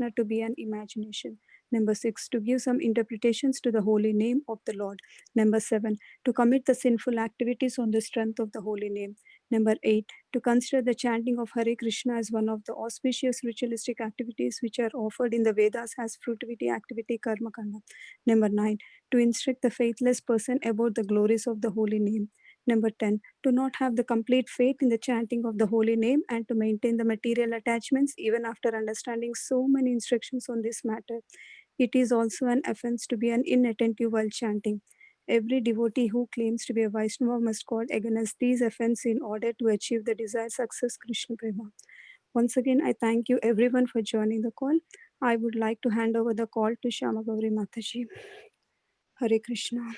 partner to be an imagination. Number 6, to give some interpretations to the holy name of the Lord. Number 7, to commit the sinful activities on the strength of the holy name. Number 8, to consider the chanting of Hare Krishna as one of the auspicious ritualistic activities which are offered in the Vedas as fruitivity activity karma kanda. Number 9, to instruct the faithless person about the glories of the holy name. Number 10, to not have the complete faith in the chanting of the holy name and to maintain the material attachments even after understanding so many instructions on this matter. It is also an offense to be an inattentive while chanting. Every devotee who claims to be a Vaishnava must guard against these offenses in order to achieve the desired success, Krishna Prema. Once again, I thank you everyone for joining the call. I would like to hand over the call to Shama Gauri Mataji. Hare Krishna.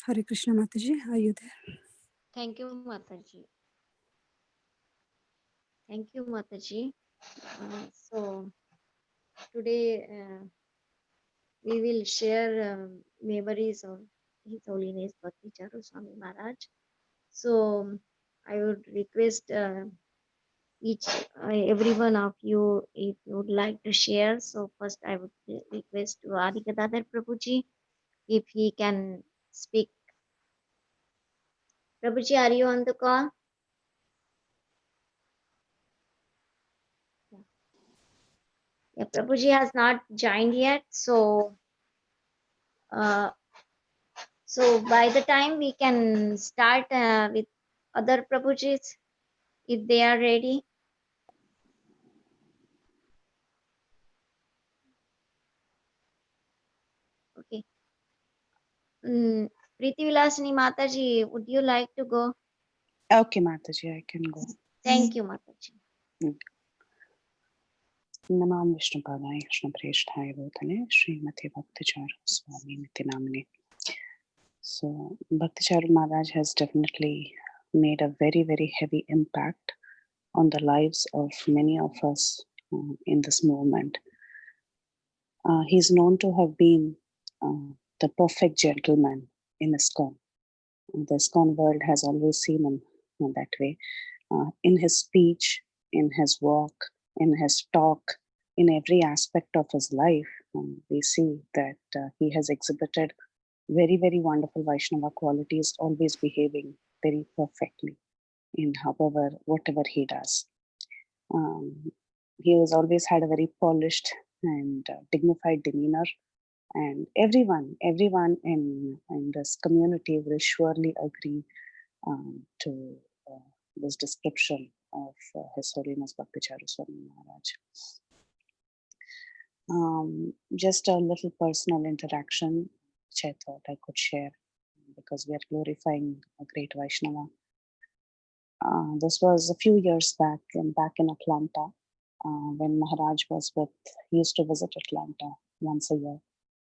Hare Krishna Mataji, are you there? Thank you, Mataji. Thank you, Mataji. So today we will share memories of His Holiness Bhakti Charu Swami Maharaj. So I would request every one of you, if you would like to share. So first I would request to Adi Gadadhar Prabhuji, if he can speak. Prabhuji, are you on the call? Yeah, Prabhuji has not joined yet. So by the time we can start with other Prabhujis, if they are ready. Okay. Preeti Vilasini Mataji, would you like to go? Okay, Mataji, I can go. Thank you, Mataji. Namam Vishnu Padaya Krishna Preshthaya Bhutale Srimati Bhakti Charu Swami Niti Namani. So Bhakti Charu Maharaj has definitely made a very, very heavy impact on the lives of many of us in this movement. He's known to have been the perfect gentleman in ISKCON. The ISKCON world has always seen him that way. In his speech, in his walk, in his talk, in every aspect of his life, we see that he has exhibited very, very wonderful Vaishnava qualities, always behaving very perfectly in whatever he does. He has always had a very polished and dignified demeanor, and everyone in this community will surely agree to this description of His Holiness Bhakti Charu Swami Maharaj. Just a little personal interaction which I thought I could share, because we are glorifying a great Vaishnava. This was a few years back in Atlanta, when Maharaj he used to visit Atlanta once a year.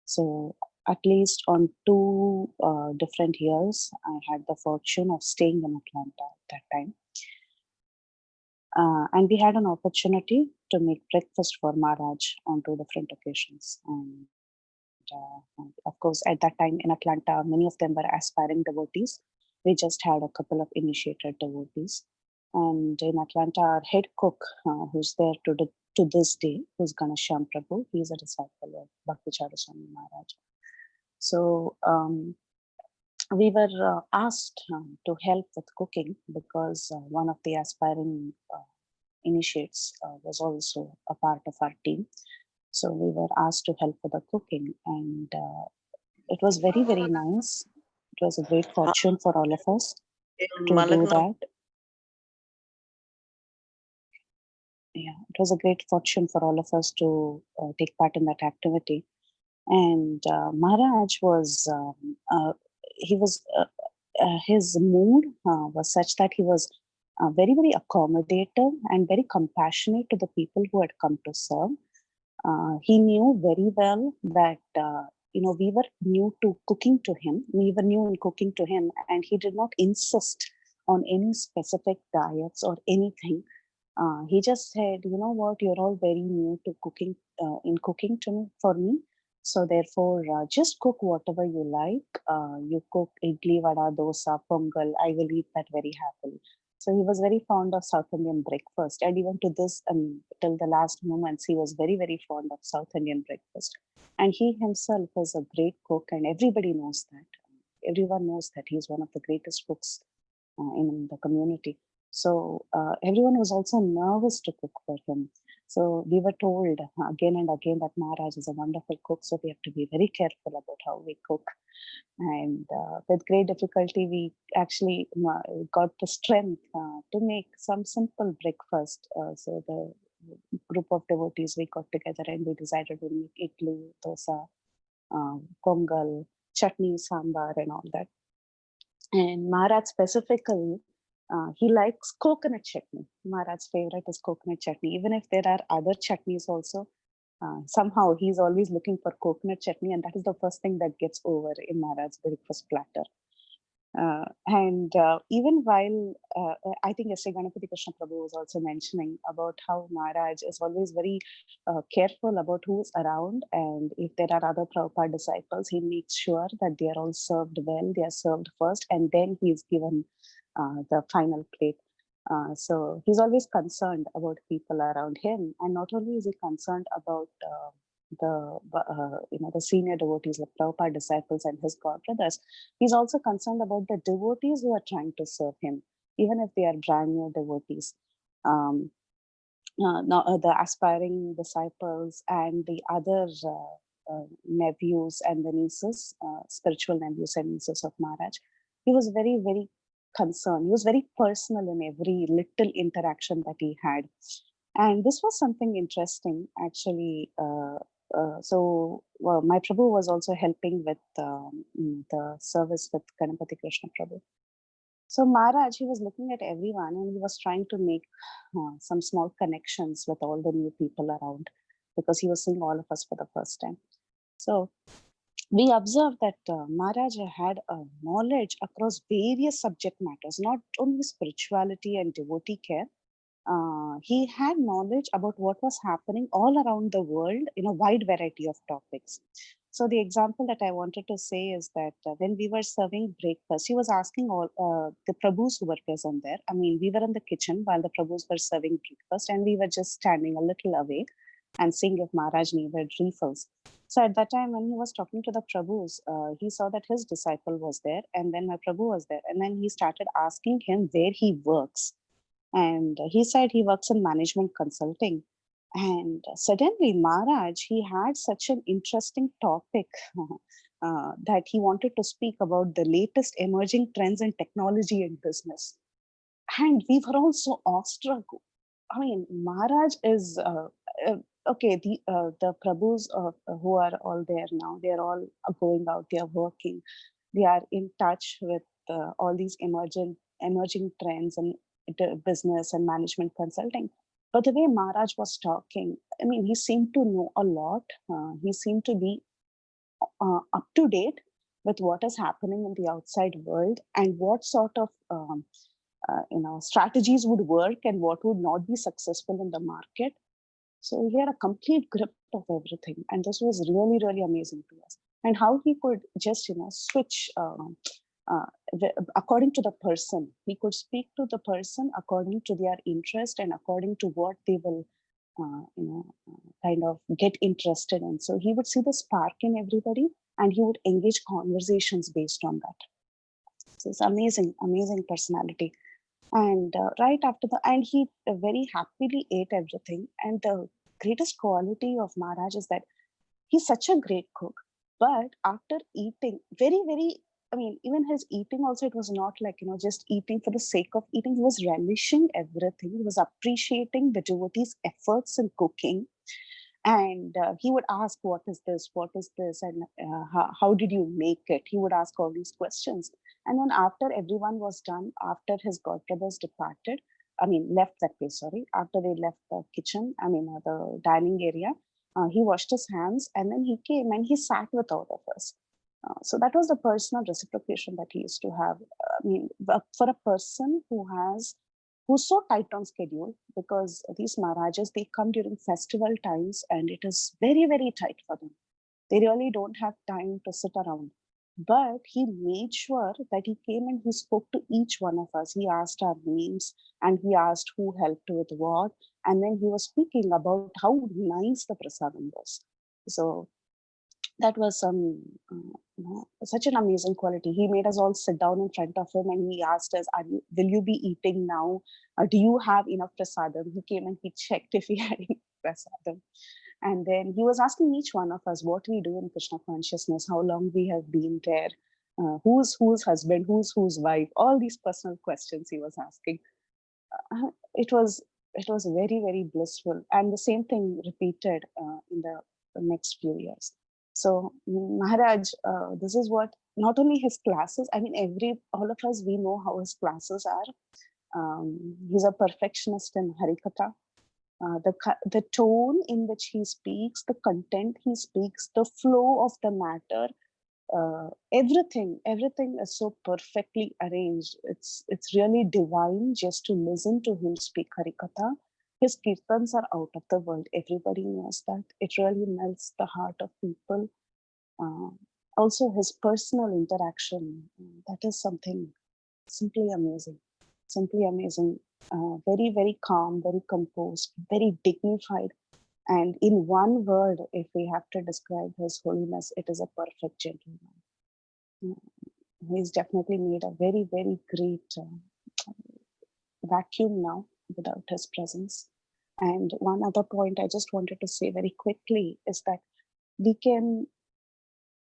So at least on 2 different years, I had the fortune of staying in Atlanta at that time. And we had an opportunity to make breakfast for Maharaj on 2 different occasions. And of course, at that time in Atlanta, many of them were aspiring devotees. We just had a couple of initiated devotees. And in Atlanta, our head cook, who's there to this day, who's Ganashyam Prabhu, he's a disciple of Bhakti Charu Swami Maharaj. So we were asked to help with cooking, because one of the aspiring initiates was also a part of our team. So we were asked to help with the cooking, and it was very, very nice. It was a great fortune for all of us to do that. Yeah, it was a great fortune for all of us to take part in that activity. And Maharaj was, his mood was such that he was very, very accommodative and very compassionate to the people who had come to serve. He knew very well that, we were new to cooking to him. We were new in cooking to him, and he did not insist on any specific diets or anything. He just said, you know what, you're all very new to cooking, for me. So therefore, just cook whatever you like. You cook idli, vada, dosa, pongal. I will eat that very happily. So he was very fond of South Indian breakfast, and even to this, till the last moments, he was very, very fond of South Indian breakfast. And he himself is a great cook, and everybody knows that. Everyone knows that he's one of the greatest cooks in the community. So everyone was also nervous to cook for him. So we were told again and again that Maharaj is a wonderful cook, so we have to be very careful about how we cook. And with great difficulty, we actually got the strength to make some simple breakfast. So the group of devotees, we got together and we decided to make idli, dosa, pongal, chutney, sambar, and all that. And Maharaj specifically, he likes coconut chutney. Maharaj's favorite is coconut chutney. Even if there are other chutneys also, somehow he's always looking for coconut chutney, and that is the first thing that gets over in Maharaj's breakfast platter. And even while I think yesterday Ganapati Krishna Prabhu was also mentioning about how Maharaj is always very careful about who's around, and if there are other Prabhupada disciples, he makes sure that they are all served well, they are served first, and then he is given the final plate. So he's always concerned about people around him, and not only is he concerned about the senior devotees like Prabhupada disciples and his god brothers, he's also concerned about the devotees who are trying to serve him, even if they are brand new devotees. Now, the aspiring disciples and the other nephews and the nieces, spiritual nephews and nieces of Maharaj, he was very, very concerned. He was very personal in every little interaction that he had. And this was something interesting, actually. My Prabhu was also helping with the service with Ganapati Krishna Prabhu. So Maharaj, he was looking at everyone and he was trying to make some small connections with all the new people around, because he was seeing all of us for the first time. So we observed that Maharaj had a knowledge across various subject matters, not only spirituality and devotee care. He had knowledge about what was happening all around the world in a wide variety of topics. So the example that I wanted to say is that when we were serving breakfast, he was asking all the Prabhus who were present there. I mean, we were in the kitchen while the Prabhus were serving breakfast, and we were just standing a little away and seeing if Maharaj needed refills. So at that time, when he was talking to the Prabhus, he saw that his disciple was there, and then my Prabhu was there. And then he started asking him where he works. And he said he works in management consulting. And suddenly, Maharaj, he had such an interesting topic that he wanted to speak about the latest emerging trends in technology and business. And we were all so awestruck. I mean, Maharaj is okay. The Prabhus who are all there now, they are all going out. They are working. They are in touch with all these emerging trends and business and management consulting. But the way Maharaj was talking, I mean, he seemed to know a lot. He seemed to be up to date with what is happening in the outside world and what sort of strategies would work and what would not be successful in the market. So he had a complete grip of everything, and this was really, really amazing to us. And how he could just switch according to the person. He could speak to the person according to their interest and according to what they will kind of get interested in. So he would see the spark in everybody and he would engage conversations based on that. So it's amazing personality. And right after and he very happily ate everything. And the greatest quality of Maharaj is that he's such a great cook. But after eating, very, very, I mean, even his eating also, it was not like, just eating for the sake of eating. He was relishing everything. He was appreciating the devotees' efforts in cooking. And he would ask, what is this? What is this? And how did you make it? He would ask all these questions. And then after everyone was done, after his godbrothers departed, left that place, sorry, after they left the kitchen, the dining area, he washed his hands and then he came and he sat with all of us. So that was the personal reciprocation that he used to have. For a person who's so tight on schedule, because these Maharajas, they come during festival times and it is very, very tight for them. They really don't have time to sit around. But he made sure that he came and he spoke to each one of us. He asked our names and he asked who helped with what. And then he was speaking about how nice the prasadam was. So that was such an amazing quality. He made us all sit down in front of him and he asked us, will you be eating now? Do you have enough prasadam? He came and he checked if we had enough prasadam. And then he was asking each one of us what we do in Krishna consciousness, how long we have been there, who's husband, who's wife, all these personal questions he was asking. It was very, very blissful. And the same thing repeated in the next few years. So Maharaj, this is what, not only his classes, I mean, all of us, we know how his classes are. He's a perfectionist in Harikatha. The tone in which he speaks, the content he speaks, the flow of the matter, everything is so perfectly arranged. It's really divine just to listen to him speak Harikatha. His kirtans are out of the world. Everybody knows that. It really melts the heart of people. Also, his personal interaction, that is something simply amazing. Simply amazing. Very, very calm, very composed, very dignified. And in one word, if we have to describe His Holiness, it is a perfect gentleman. He's definitely made a very, very great vacuum now without his presence. And one other point I just wanted to say very quickly is that we can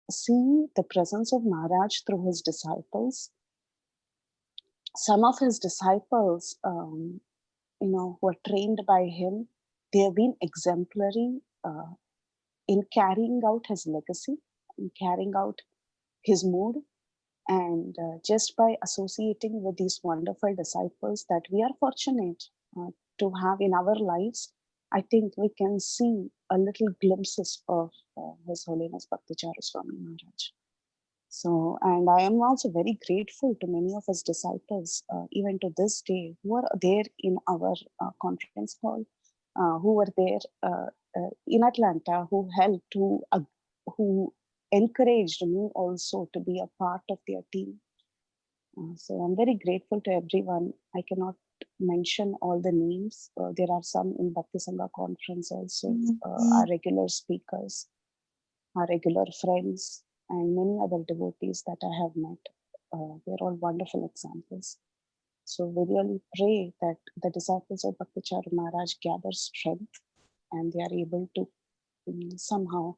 see the presence of Maharaj through his disciples. Some of his disciples, who are trained by him, they have been exemplary in carrying out his legacy, in carrying out his mood. And just by associating with these wonderful disciples that we are fortunate to have in our lives, I think we can see a little glimpses of His Holiness Bhakti Charu Swami Maharaj. So, and I am also very grateful to many of his disciples, even to this day, who are there in our conference hall, who were there in Atlanta, who helped, who encouraged me also to be a part of their team. So I'm very grateful to everyone. I cannot mention all the names. There are some in Bhakti Sangha conference also, our regular speakers, our regular friends, and many other devotees that I have met. They're all wonderful examples. So we really pray that the disciples of Bhakti Charu Maharaj gather strength and they are able to somehow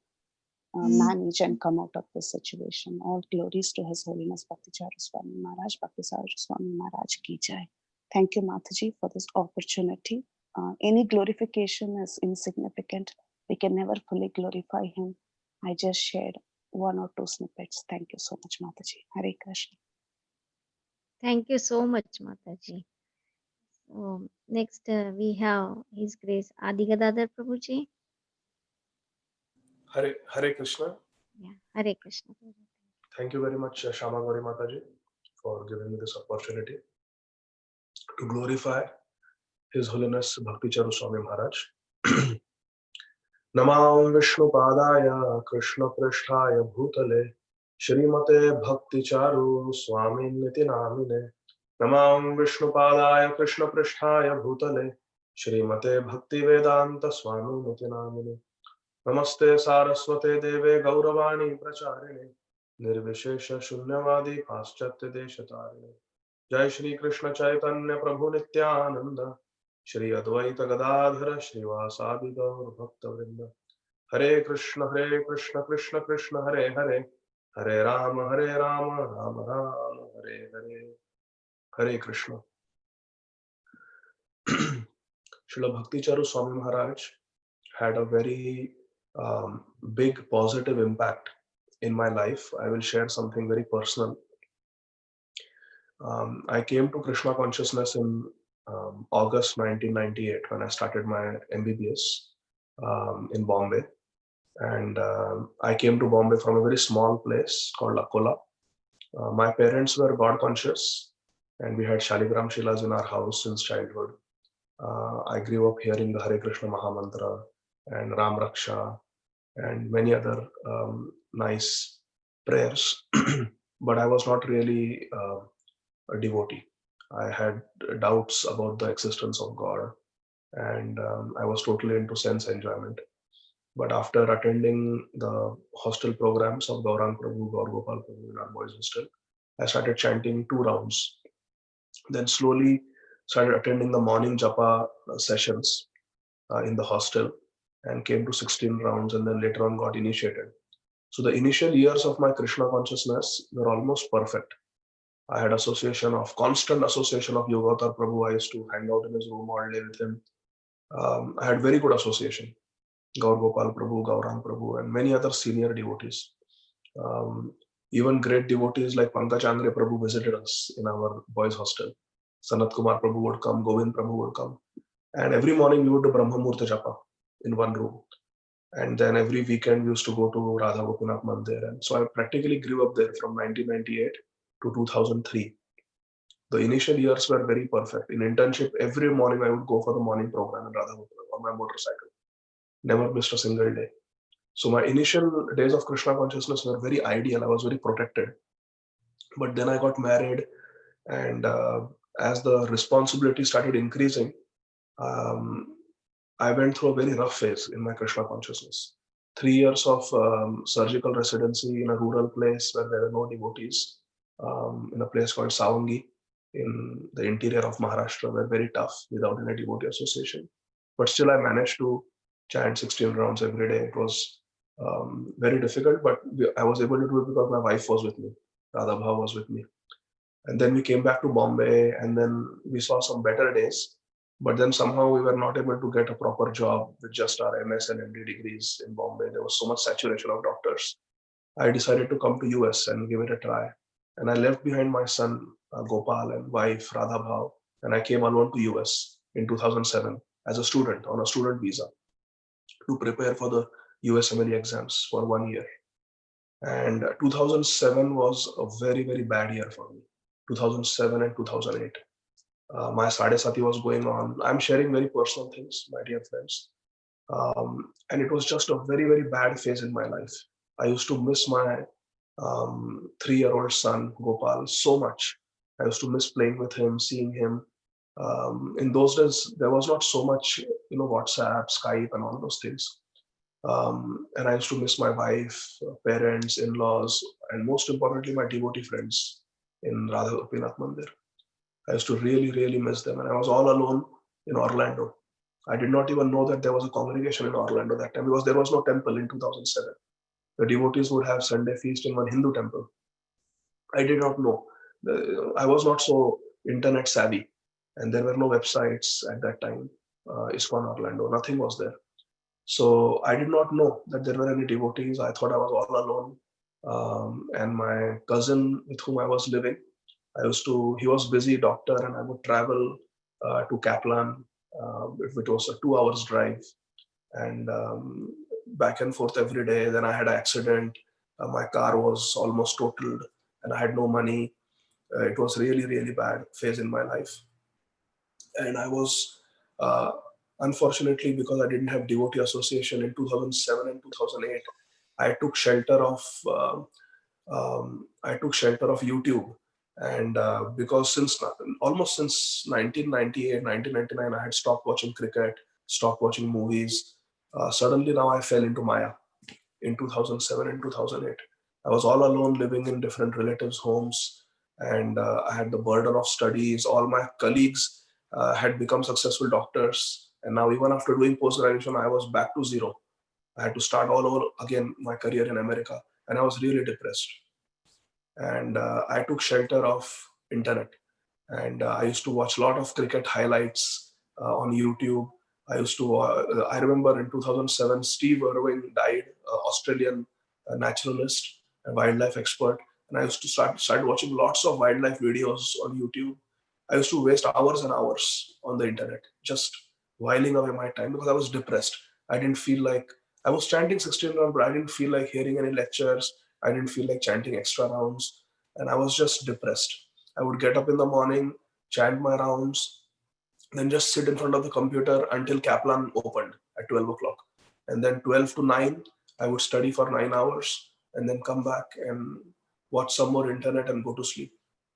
manage and come out of this situation. All glories to His Holiness Bhakti Charu Swami Maharaj, Bhakti Charu Swami Maharaj ki jai. Thank you, Mataji, for this opportunity. Any glorification is insignificant. We can never fully glorify him. I just shared one or two snippets. Thank you so much, Mataji. Hare Krishna. Thank you so much, Mataji. So next we have His Grace Adigadadar Prabhuji. Hare Krishna. Yeah, Hare Krishna. Thank you very much, Shama Gauri Mataji, for giving me this opportunity to glorify His Holiness Bhakti Charu Swami Maharaj. Namam Vishnu Padaya Krishna Pristhaya Bhutale Shrimate Bhakti Charu Swami Niti Namine. Namam Vishnu Padaya Krishna Pristhaya Bhutale Shrimate Bhakti Vedanta Swami Niti Namine. Namaste Saraswate Deve Gauravani Pracharine Nirvishesha Shunyavadi Paschatya Deshatarine. Jai Shri Krishna Chaitanya Prabhu Nityananda Shri Advaita Gadadhara Srivasadi Gaur Bhakta Vrinda. Hare Krishna Krishna Krishna Hare Hare Hare Rama Rama Rama Hare Hare. Hare Krishna. Srila Bhakti Charu Swami Maharaj had a very big positive impact in my life. I will share something very personal. I came to Krishna consciousness in August 1998 when I started my MBBS in Bombay. And I came to Bombay from a very small place called Akola. My parents were God conscious and we had Shaligram Shilas in our house since childhood. I grew up hearing the Hare Krishna Mahamantra and Ram Raksha and many other nice prayers. But I was not really a devotee. I had doubts about the existence of God, and I was totally into sense enjoyment. But after attending the hostel programs of Gaurang Prabhu, Gaur Gopal Prabhu in our boys' hostel, I started chanting 2 rounds. Then slowly started attending the morning japa sessions in the hostel and came to 16 rounds, and then later on got initiated. So the initial years of my Krishna consciousness were almost perfect. I had constant association of Yogatar Prabhu. I used to hang out in his room all day with him. I had very good association. Gaur Gopal Prabhu, Gaurang Prabhu, and many other senior devotees. Um, Even great devotees like Pankaj Andre Prabhu visited us in our boys' hostel. Sanat Kumar Prabhu would come, Govind Prabhu would come. And every morning we would do Brahma Murta Japa in one room. And then every weekend we used to go to Radha Gopinath Mandir. And so I practically grew up there from 1998 to 2003. The initial years were very perfect. In internship, every morning I would go for the morning program in Radha Gopinath on my motorcycle. Never missed a single day. So my initial days of Krishna consciousness were very ideal. I was very protected. But then I got married, and as the responsibility started increasing, um, I went through a very rough phase in my Krishna consciousness. 3 years of surgical residency in a rural place where there were no devotees, in a place called Savangi in the interior of Maharashtra, were very tough without any devotee association. But still, I managed to chant 16 rounds every day. It was very difficult, but I was able to do it because my wife was with me. Radha Bhav was with me. And then we came back to Bombay, and then we saw some better days. But then somehow we were not able to get a proper job with just our MS and MD degrees in Bombay. There was so much saturation of doctors. I decided to come to US and give it a try. And I left behind my son Gopal and wife Radha Bhav, and I came alone to US in 2007 as a student on a student visa to prepare for the USMLE exams for 1 year. And 2007 was a very, very bad year for me. 2007 and 2008. My Sadesati was going on. I'm sharing very personal things, my dear friends. And it was just a very, very bad phase in my life. I used to miss my 3-year-old son, Gopal, so much. I used to miss playing with him, seeing him. In those days, there was not so much, WhatsApp, Skype, and all those things. And I used to miss my wife, parents, in-laws, and most importantly, my devotee friends in Radha Gopinath Mandir. I used to really, really miss them. And I was all alone in Orlando. I did not even know that there was a congregation in Orlando that time because there was no temple in 2007. The devotees would have Sunday feast in one Hindu temple. I did not know. I was not so internet savvy, and there were no websites at that time. ISKCON Orlando, nothing was there. So I did not know that there were any devotees. I thought I was all alone. And my cousin with whom I was living, he was busy doctor, and I would travel to Kaplan. It was a 2 hours drive, and back and forth every day. Then I had an accident. My car was almost totaled, and I had no money. It was really, really bad phase in my life. And I was, unfortunately, because I didn't have devotee association in 2007 and 2008, I took shelter of YouTube. And because almost since 1998, 1999, I had stopped watching cricket, stopped watching movies. Suddenly now I fell into Maya in 2007 and 2008. I was all alone living in different relatives' homes, and I had the burden of studies. All my colleagues had become successful doctors. And now, even after doing post graduation, I was back to zero. I had to start all over again my career in America, and I was really depressed. And I took shelter of internet, and I used to watch a lot of cricket highlights on YouTube. I remember in 2007, Steve Irwin died, Australian naturalist and wildlife expert. And I used to start watching lots of wildlife videos on YouTube. I used to waste hours and hours on the internet, just whiling away my time because I was depressed. I didn't feel like I was chanting 16 rounds, but I didn't feel like hearing any lectures. I didn't feel like chanting extra rounds. And I was just depressed. I would get up in the morning, chant my rounds, then just sit in front of the computer until Kaplan opened at 12 o'clock. And then 12 to 9, I would study for 9 hours and then come back and watch some more internet and go to sleep.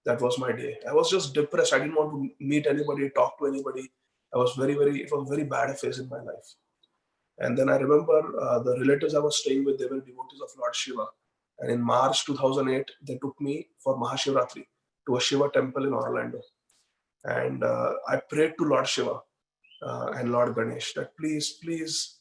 That was my day. I was just depressed. I didn't want to meet anybody, talk to anybody. It was very bad phase in my life. And then I remember the relatives I was staying with, they were devotees of Lord Shiva. And in March 2008, they took me for Mahashivratri to a Shiva temple in Orlando. And I prayed to Lord Shiva and Lord Ganesh that please,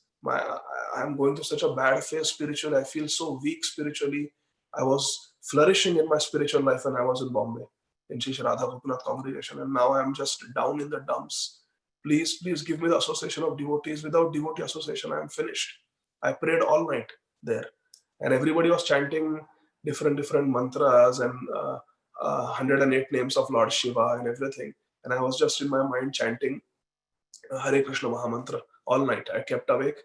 I'm going through such a bad phase spiritually. I feel so weak spiritually. I was flourishing in my spiritual life when I was in Bombay in Sri Radha Gopinath congregation, and now I'm just down in the dumps. Please give me the association of devotees. Without devotee association, I'm finished. I prayed all night there, and everybody was chanting different mantras and 108 names of Lord Shiva and everything. And I was just in my mind chanting Hare Krishna Mahamantra all night. I kept awake.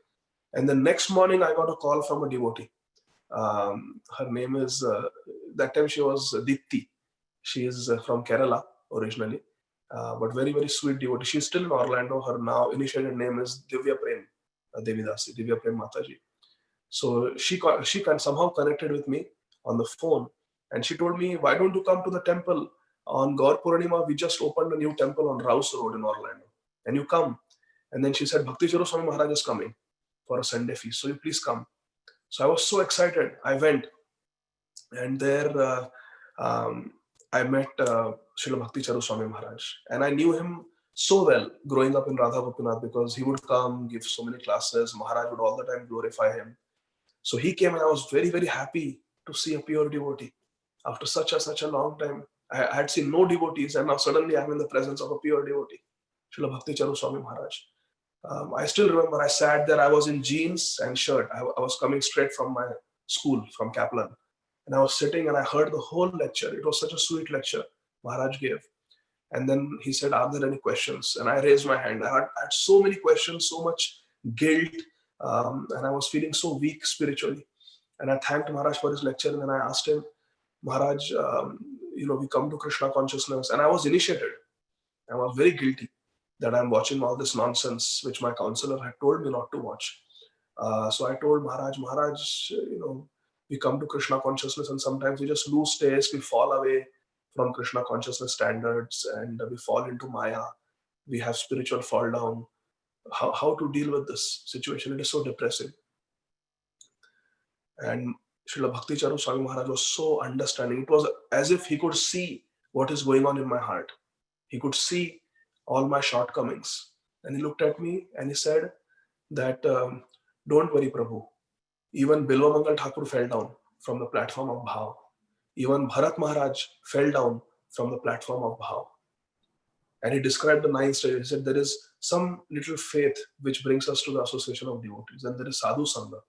And the next morning, I got a call from a devotee. Her name is, that time she was Dipti. She is from Kerala originally, but very sweet devotee. She's still in Orlando. Her now initiated name is Divya Prem Devidasi, Divya Prem Mataji. So she somehow connected with me on the phone, and she told me, "Why don't you come to the temple on Gaur Purnima? We just opened a new temple on Rouse Road in Orlando, and you come." And then she said, "Bhakti Charu Swami Maharaj is coming for a Sunday feast, so you please come." So I was so excited. I went, and there I met Srila Bhakti Charu Swami Maharaj, and I knew him so well growing up in Radha Gopinath because he would come give so many classes. Maharaj would all the time glorify him. So he came, and I was very happy to see a pure devotee. After such a long time, I had seen no devotees, and now suddenly I'm in the presence of a pure devotee, Srila Bhakti Charu Swami Maharaj. I still remember I sat there, I was in jeans and shirt. I was coming straight from my school, from Kaplan. And I was sitting and I heard the whole lecture. It was such a sweet lecture Maharaj gave. And then he said, "Are there any questions?" And I raised my hand. I had so many questions, so much guilt, and I was feeling so weak spiritually. And I thanked Maharaj for his lecture. And then I asked him, "Maharaj, we come to Krishna consciousness." And I was initiated. I was very guilty that I'm watching all this nonsense, which my counselor had told me not to watch. So I told Maharaj, we come to Krishna consciousness and sometimes we just lose taste, we fall away from Krishna consciousness standards and we fall into Maya. We have spiritual fall down. How to deal with this situation? It is so depressing. And Srila Bhakti Charu Swami Maharaj was so understanding. It was as if he could see what is going on in my heart. He could see all my shortcomings. And he looked at me and he said that, "Don't worry, Prabhu. Even Bilva Mangal Thakur fell down from the platform of Bhav. Even Bharat Maharaj fell down from the platform of Bhav." And he described the 9 stages. He said there is some little faith which brings us to the association of devotees. Then there is Sadhu Sangha.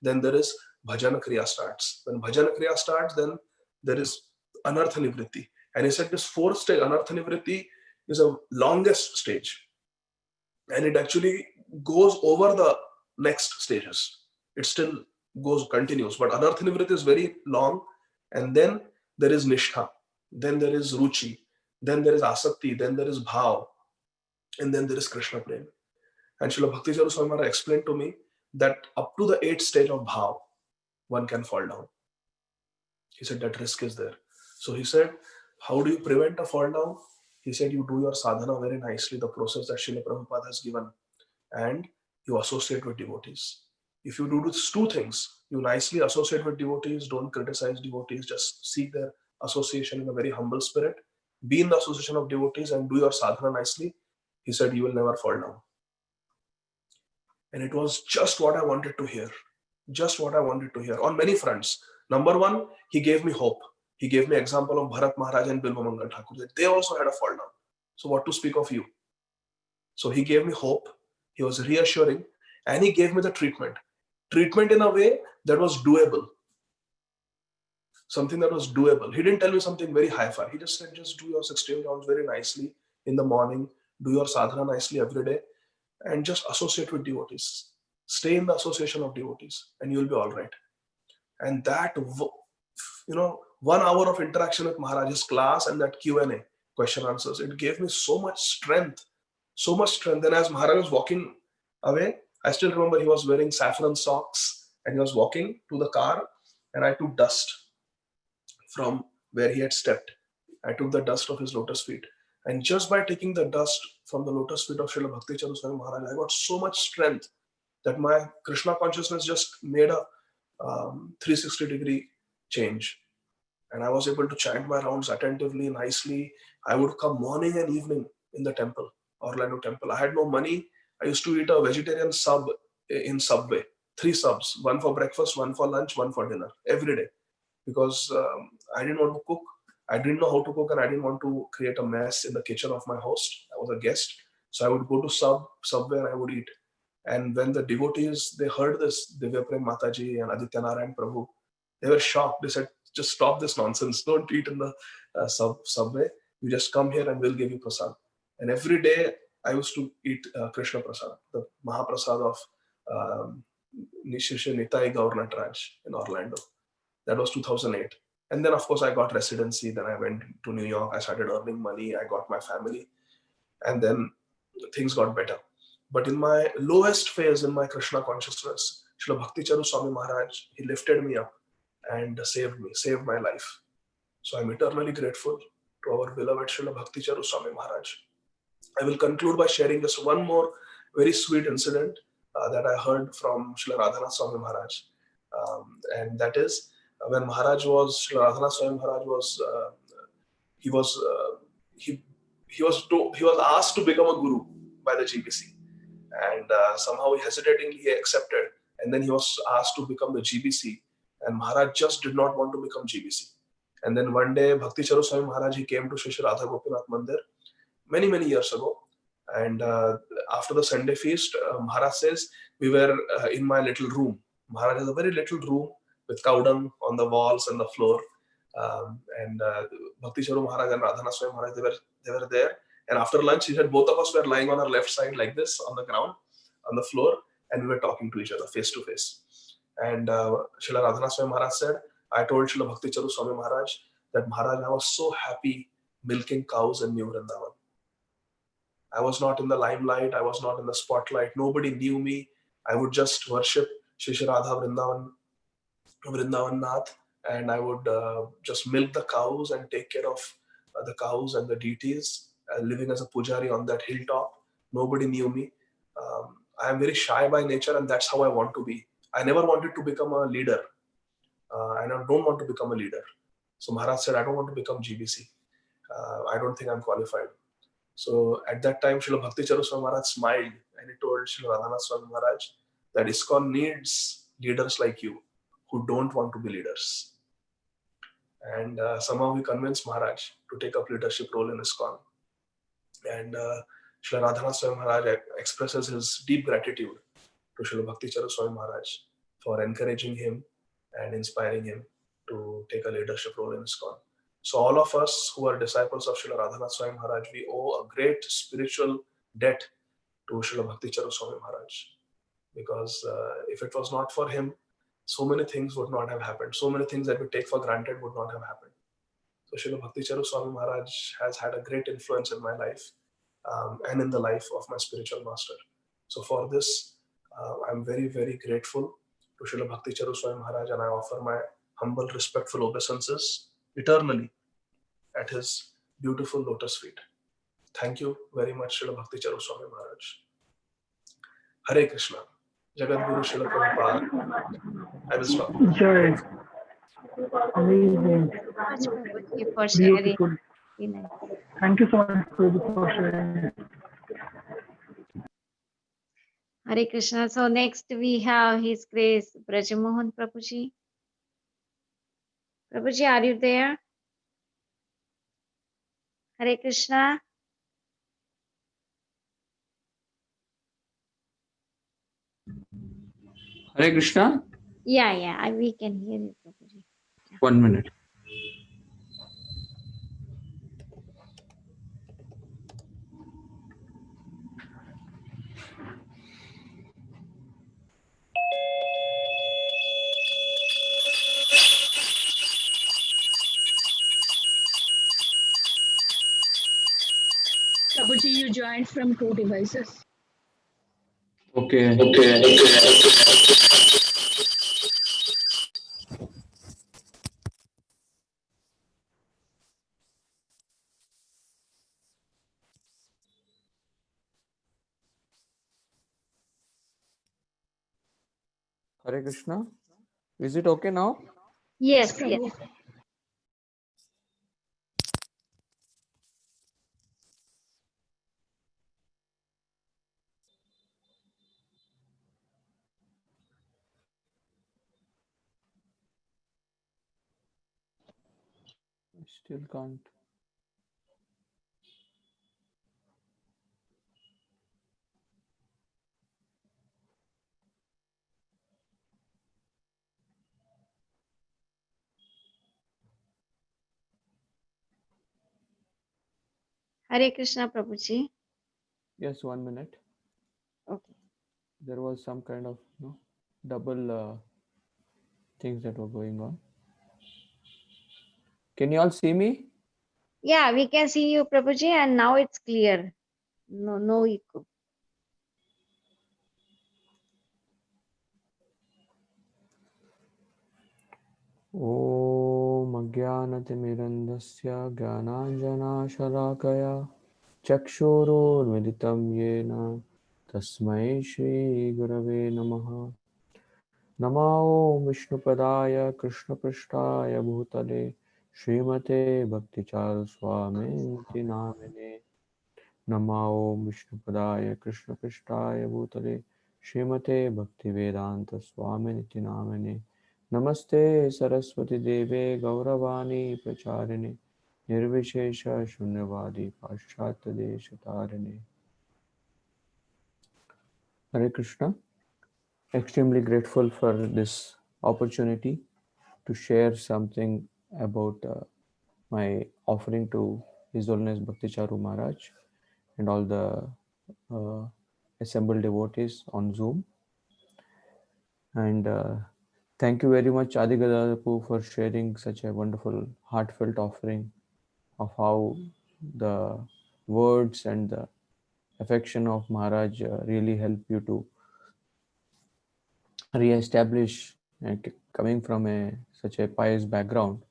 Then there is Bhajana Kriya starts. When Bhajana Kriya starts, then there is Anartha Nivritti. And he said this 4th stage, Anartha Nivritti, is a longest stage. And it actually goes over the next stages. It still continues. But Anartha Nivritti is very long. And then there is Nishtha. Then there is Ruchi. Then there is Asakti. Then there is Bhav. And then there is Krishna Prem. And Srila Bhakti Charu Swami Maharaj explained to me that up to the 8th stage of Bhav, one can fall down. He said that risk is there. So he said, how do you prevent a fall down? He said, you do your sadhana very nicely, the process that Srila Prabhupada has given, and you associate with devotees. If you do these 2 things, you nicely associate with devotees, don't criticize devotees, just seek their association in a very humble spirit, be in the association of devotees and do your sadhana nicely. He said, you will never fall down. And it was just what I wanted to hear. Just what I wanted to hear on many fronts. Number 1, he gave me hope. He gave me example of Bharat Maharaj and Bilva Mangal Thakur. They also had a fall down. So what to speak of you? So he gave me hope. He was reassuring. And he gave me the treatment. Treatment in a way that was doable. Something that was doable. He didn't tell me something very hi-fi. He just said, just do your 16 rounds very nicely in the morning. Do your sadhana nicely every day. And just associate with devotees. Stay in the association of devotees. And you'll be all right. And that, 1 hour of interaction with Maharaj's class and that Q&A, question answers, it gave me so much strength. So much strength. And as Maharaj was walking away, I still remember he was wearing saffron socks and he was walking to the car, and I took dust from where he had stepped. I took the dust of his lotus feet. And just by taking the dust from the lotus feet of Srila Bhakti Charu Swami Maharaj, I got so much strength that my Krishna consciousness just made a 360-degree change. And I was able to chant my rounds attentively, nicely. I would come morning and evening in the temple, Orlando temple. I had no money. I used to eat a vegetarian sub in Subway. 3 subs, one for breakfast, one for lunch, one for dinner, every day. Because I didn't want to cook. I didn't know how to cook, and I didn't want to create a mess in the kitchen of my host. I was a guest. So I would go to Subway and I would eat. And when the devotees, they heard this, Divya Prem Mataji and Aditya Narayan Prabhu, they were shocked. They said, just stop this nonsense. Don't eat in the Subway. You just come here and we'll give you prasad. And every day I used to eat Krishna prasad, the Mahaprasad of Nishisha Nitai Gaur Nataraj in Orlando. That was 2008. And then, of course, I got residency. Then I went to New York. I started earning money. I got my family. And then things got better. But in my lowest phase in my Krishna consciousness, Srila Bhakti Charu Swami Maharaj, he lifted me up and saved me, saved my life. So I'm eternally grateful to our beloved Srila Bhakti Charu Swami Maharaj. I will conclude by sharing just one more very sweet incident that I heard from Srila Radhanath Swami Maharaj. And that is when Maharaj was, Srila Radhanath Swami Maharaj was, he was asked to become a guru by the GBC. And somehow hesitatingly he accepted. And then he was asked to become the GBC. And Maharaj just did not want to become GBC. And then one day, Bhakti Charu Swami Maharaj, he came to Shri Radha Gopinath Mandir many, many years ago. And after the Sunday feast, Maharaj says, we were in my little room. Maharaj has a very little room with cow dung on the walls and the floor. Bhakti Charu Maharaj and Radhanath Swami Maharaj, they were there. And after lunch, he said, both of us were lying on our left side like this on the ground, on the floor, and we were talking to each other face to face. And Srila Radhanath Swami Maharaj said, I told Srila Bhakti Charu Swami Maharaj that Maharaj, I was so happy milking cows in New Vrindavan. I was not in the limelight. I was not in the spotlight. Nobody knew me. I would just worship Shri Radha Vrindavan Nath, and I would just milk the cows and take care of the cows and the deities, living as a pujari on that hilltop. Nobody knew me. I am very shy by nature, and that's how I want to be. I never wanted to become a leader. And I don't want to become a leader. So Maharaj said, I don't want to become GBC. I don't think I'm qualified. So at that time, Srila Bhakti Charu Swami Maharaj smiled and he told Srila Radhanath Swami Maharaj that ISKCON needs leaders like you who don't want to be leaders. And somehow he convinced Maharaj to take up leadership role in ISKCON. And Srila Radhanath Swami Maharaj expresses his deep gratitude to Srila Bhakti Charu Swami Maharaj for encouraging him and inspiring him to take a leadership role in ISKCON. So all of us who are disciples of Srila Radhanath Swami Maharaj, we owe a great spiritual debt to Srila Bhakti Charu Swami Maharaj. Because if it was not for him, so many things would not have happened. So many things that we take for granted would not have happened. So Srila Bhakti Charu Swami Maharaj has had a great influence in my life and in the life of my spiritual master. So for this, I'm very, very grateful to Srila Bhakti Charu Swami Maharaj, and I offer my humble, respectful obeisances eternally at his beautiful lotus feet. Thank you very much, Srila Bhakti Charu Swami Maharaj. Hare Krishna. Jagat Guru Srila Prabhupada. I will stop. Joy. Amazing. Much Prabhuji for sharing. Beautiful. Very nice. Thank you so much for sharing. Hare Krishna. So next we have His Grace Brajamohan Prabhuji. Prabhuji, are you there? Hare Krishna. Hare Krishna. Yeah, we can hear you, Prabhuji. 1 minute. Prabhuji, you joined from 2 devices. Okay. Hare Krishna. Is it okay now? Yes, yes. Prabhu. I still can't. Hare Krishna, Prabhuji. Yes, 1 minute. Okay. There was some kind of double things that were going on. Can you all see me? Yeah, we can see you, Prabhuji, and now it's clear. No, no echo. ॐ अज्ञानतिमिरन्धस्य ज्ञानाञ्जनाशलाकया चक्षुरुन्मिलितं येन तस्मै श्रीगुरवे नमः। नमो विष्णुपदाय कृष्णपृष्ठाय भूतले श्रीमते भक्तिचारुस्वामिनिति नामिने। नमो विष्णुपदाय कृष्णपृष्ठाय भूतले श्रीमते भक्तिवेदान्तस्वामिनिति नामिने। नमस्ते सरस्वती देवे गौरवाणी प्रचारिणे निर्विशेष शून्यवादी पाश्चात्य देश तारिणे। Hare Krishna. Extremely grateful for this opportunity to share something about my offering to His Holiness Bhakti Charu Maharaj and all the uh, assembled devotees on Zoom. And thank you very much, Adi Gadadapu, for sharing such a wonderful, heartfelt offering of how the words and the affection of Maharaj really help you to re-establish coming from such a pious background.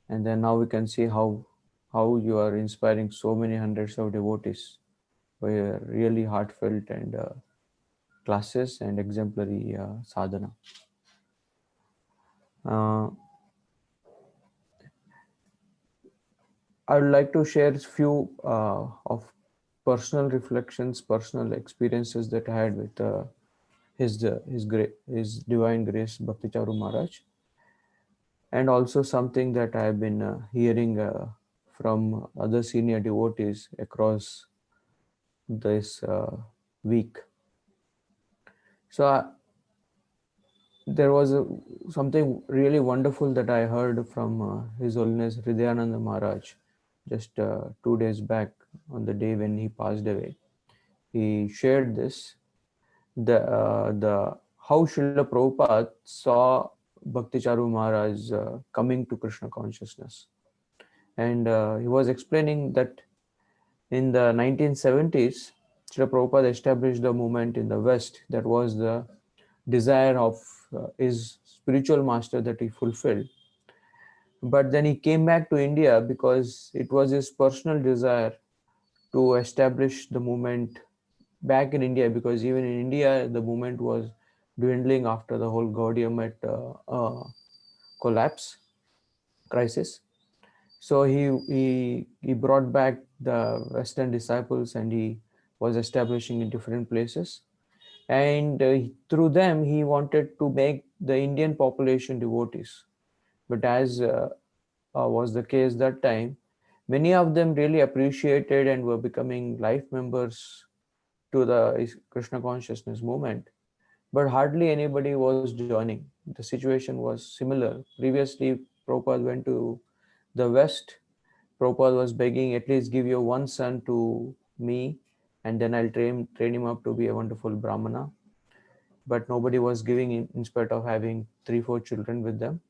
And then now we can see how you are inspiring so many hundreds of devotees by a really heartfelt and classes and exemplary sadhana. Uh, I would like to share a few of personal reflections, personal experiences that I had with his divine grace Bhakti Charu Maharaj, and also something that I have been hearing from other senior devotees across this week. So there was something really wonderful that I heard from His Holiness Hridayananda Maharaj just 2 days back on the day when he passed away. He shared this the how Srila Prabhupada saw Bhakti Charu Maharaj coming to Krishna consciousness, and he was explaining that in the 1970s, Srila Prabhupada established the movement in the West that was the desire of his spiritual master that he fulfilled. But then he came back to India because it was his personal desire to establish the movement back in India, because even in India, the movement was dwindling after the whole Gaudiya Math collapse crisis. So he brought back the Western disciples and he was establishing in different places. And through them, he wanted to make the Indian population devotees. But as was the case that time, many of them really appreciated and were becoming life members to the Krishna consciousness movement. But hardly anybody was joining. The situation was similar. Previously, Prabhupada went to the West. Prabhupada was begging, at least give your one son to me, and then I'll train him up to be a wonderful Brahmana. But nobody was giving in spite of having 3-4 children with them.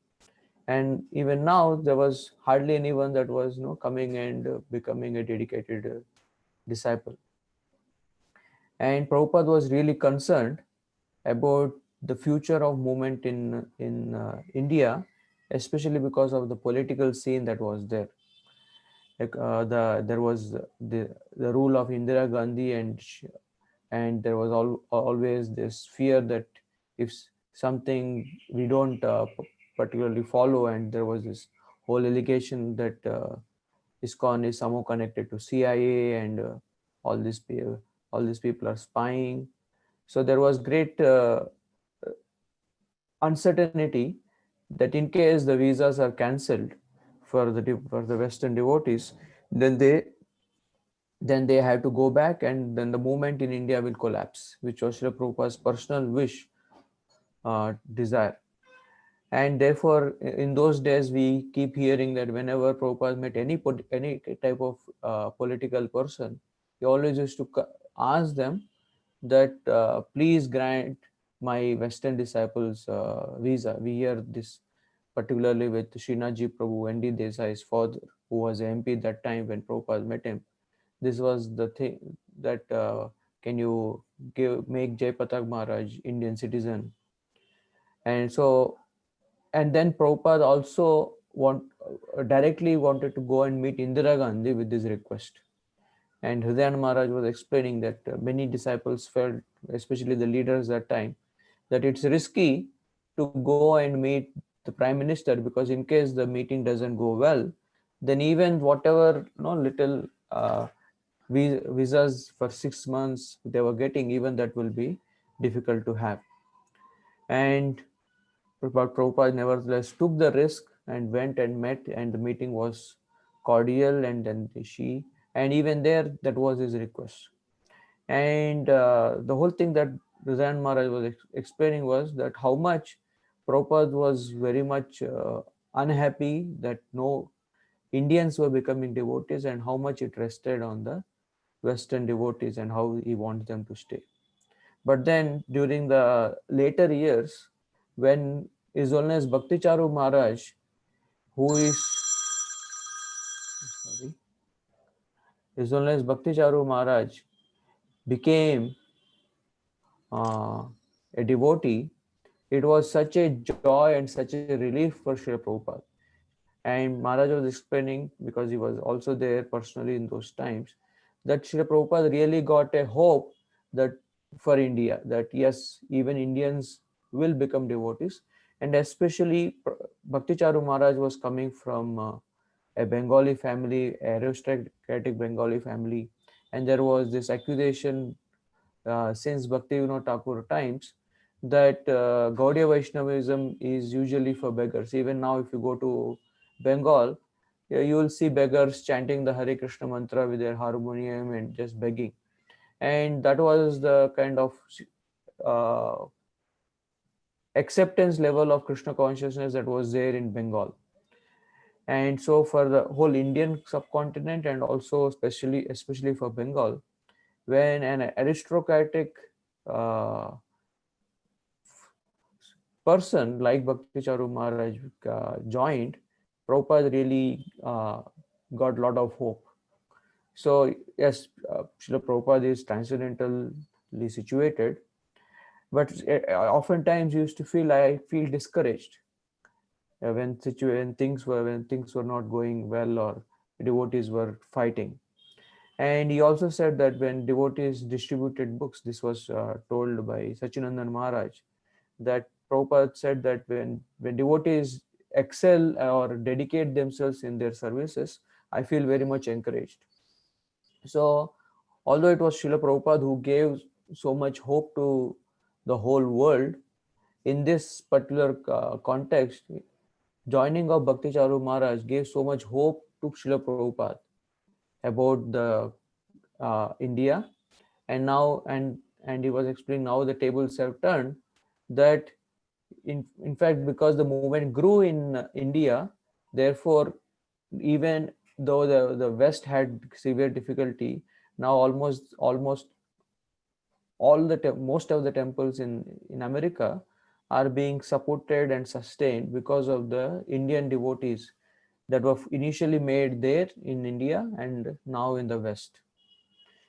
And even now, there was hardly anyone that was coming and becoming a dedicated disciple. And Prabhupada was really concerned about the future of movement in India, especially because of the political scene that was there. Like there was the rule of Indira Gandhi, and there was always this fear that if something we don't particularly follow, and there was this whole allegation that ISKCON is somehow connected to CIA, and all these people, are spying. So there was great uncertainty that in case the visas are cancelled for the Western devotees, then they have to go back, and then the movement in India will collapse, which was Srila Prabhupada's personal wish, desire. And therefore, in those days, we keep hearing that whenever Prabhupada met any type of political person, he always used to ask them that please grant my Western disciples visa. We hear this particularly with Srinathji Prabhu, N.D. Desai's father, who was MP that time when Prabhupada met him. This was the thing that can you make Jai Patak Maharaj Indian citizen? And so, and then Prabhupada also directly wanted to go and meet Indira Gandhi with this request. And Hridayan Maharaj was explaining that many disciples felt, especially the leaders that time, that it's risky to go and meet the Prime Minister, because in case the meeting doesn't go well, then even whatever little visas for 6 months they were getting, even that will be difficult to have. And but Prabhupada nevertheless took the risk and went and met, and the meeting was cordial, and then and even there, that was his request. And the whole thing that Rizan Maharaj was explaining was that how much Prabhupada was very much unhappy that no Indians were becoming devotees, and how much it rested on the Western devotees and how he wants them to stay. But then during the later years, when His Holiness Bhakti Charu Maharaj, who is His Holiness Bhakti Charu Maharaj became a devotee, it was such a joy and such a relief for Srila Prabhupada. And Maharaj was explaining, because he was also there personally in those times, that Srila Prabhupada really got a hope that for India, that yes, even Indians will become devotees. And especially Bhakti Charu Maharaj was coming from a Bengali family, aristocratic Bengali family. And there was this accusation since Bhaktivinoda Thakur times that Gaudiya Vaishnavism is usually for beggars. Even now, if you go to Bengal, you will see beggars chanting the Hare Krishna mantra with their harmonium and just begging. And that was the kind of uh, acceptance level of Krishna consciousness that was there in Bengal. And so for the whole Indian subcontinent, and also especially for Bengal, when an aristocratic uh, person like Bhakti Charu Maharaj joined, Prabhupada really got a lot of hope. So yes, Srila Prabhupada is transcendentally situated, but oftentimes used to feel discouraged when things were not going well, or devotees were fighting. And he also said that when devotees distributed books, this was told by Sachinandan Maharaj, that Prabhupada said that when devotees excel or dedicate themselves in their services, I feel very much encouraged. So, although it was Srila Prabhupada who gave so much hope to the whole world, in this particular context, joining of Bhakti Charu Maharaj gave so much hope to Srila Prabhupada about the India. And now, and he was explaining, now the tables have turned, that in fact, because the movement grew in India, therefore, even though the West had severe difficulty, now almost all most of the temples in America are being supported and sustained because of the Indian devotees that were initially made there in India and now in the West.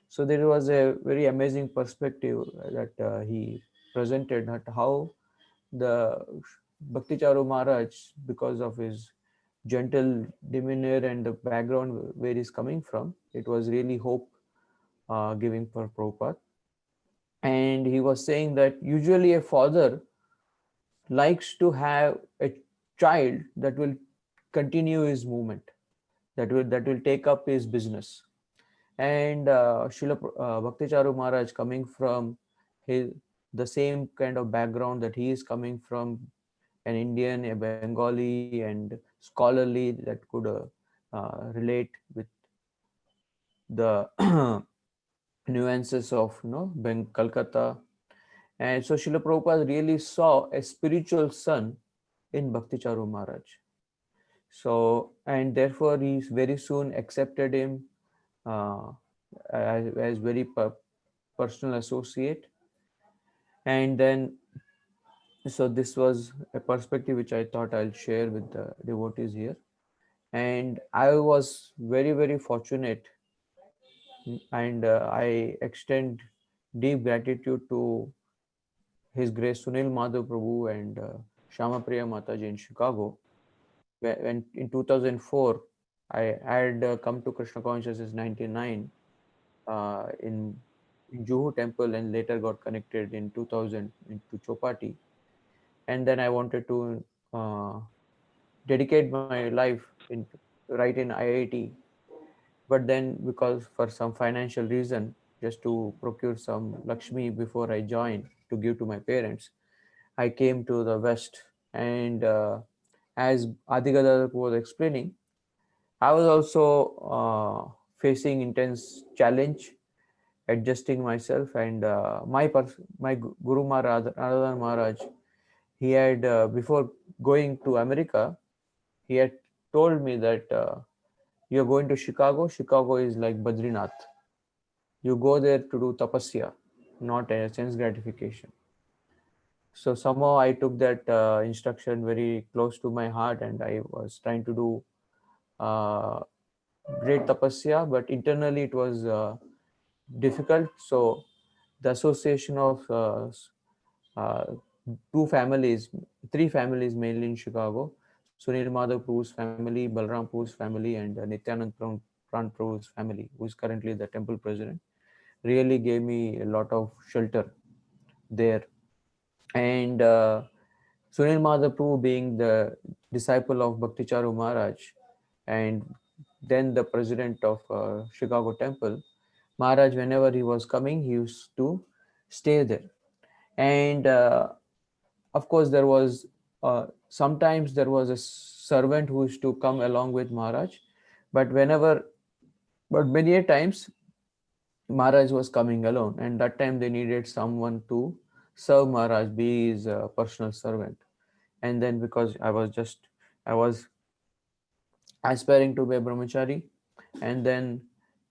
So there was a very amazing perspective that he presented, that how the Bhakti Charu Maharaj, because of his gentle demeanor and the background where he's coming from, it was really hope giving for Prabhupada. And he was saying that usually a father likes to have a child that will continue his movement, that will take up his business. And Bhakti Charu Maharaj, coming from his the same kind of background that he is coming from, an Indian, a Bengali, and scholarly, that could relate with the nuances of Calcutta. And so Srila Prabhupada really saw a spiritual son in Bhakti Charu Maharaj. So, and therefore he very soon accepted him uh, as very personal associate. And then, so this was a perspective which I thought I'll share with the devotees here. And I was very, very fortunate, and I extend deep gratitude to His Grace Sunil Madhav Prabhu and Shama Priya Mataji in Chicago. When in 2004, I had come to Krishna consciousness 99 in Juhu temple, and later got connected in 2000 into Chopati. And then I wanted to dedicate my life in right in IIT, but then because for some financial reason, just to procure some Lakshmi before I joined to give to my parents, I came to the West. And as Adigadar was explaining, I was also facing intense challenge adjusting myself. And my Guru Maharaj, Radha Maharaj, he had before going to America, he had told me that you're going to Chicago. Chicago is like Badrinath. You go there to do tapasya, not a sense gratification. So somehow I took that instruction very close to my heart, and I was trying to do uh, great tapasya, but internally it was difficult. So the association of uh, three families mainly in Chicago, Sunil Madhav Prabhu's family, Balram Prabhu's family, and Nityanand Pran Prabhu's family, who is currently the temple president, really gave me a lot of shelter there. And Sunil Madhav Prabhu, being the disciple of Bhakti Charu Maharaj, and then the president of Chicago Temple, Maharaj, whenever he was coming, he used to stay there. And of course, there was sometimes there was a servant who used to come along with Maharaj, but many a times Maharaj was coming alone, and that time they needed someone to serve Maharaj, be his personal servant. And then because I was aspiring to be a brahmachari, and then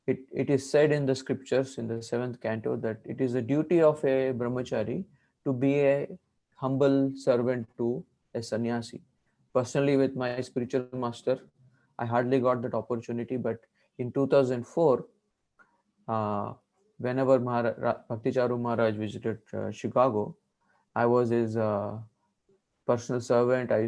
it is said in the scriptures in the 7th canto that it is the duty of a brahmachari to be a humble servant to a sannyasi. Personally, with my spiritual master, I hardly got that opportunity, but in 2004, uh, whenever Bhakti Charu Maharaj visited Chicago, I was his personal servant. I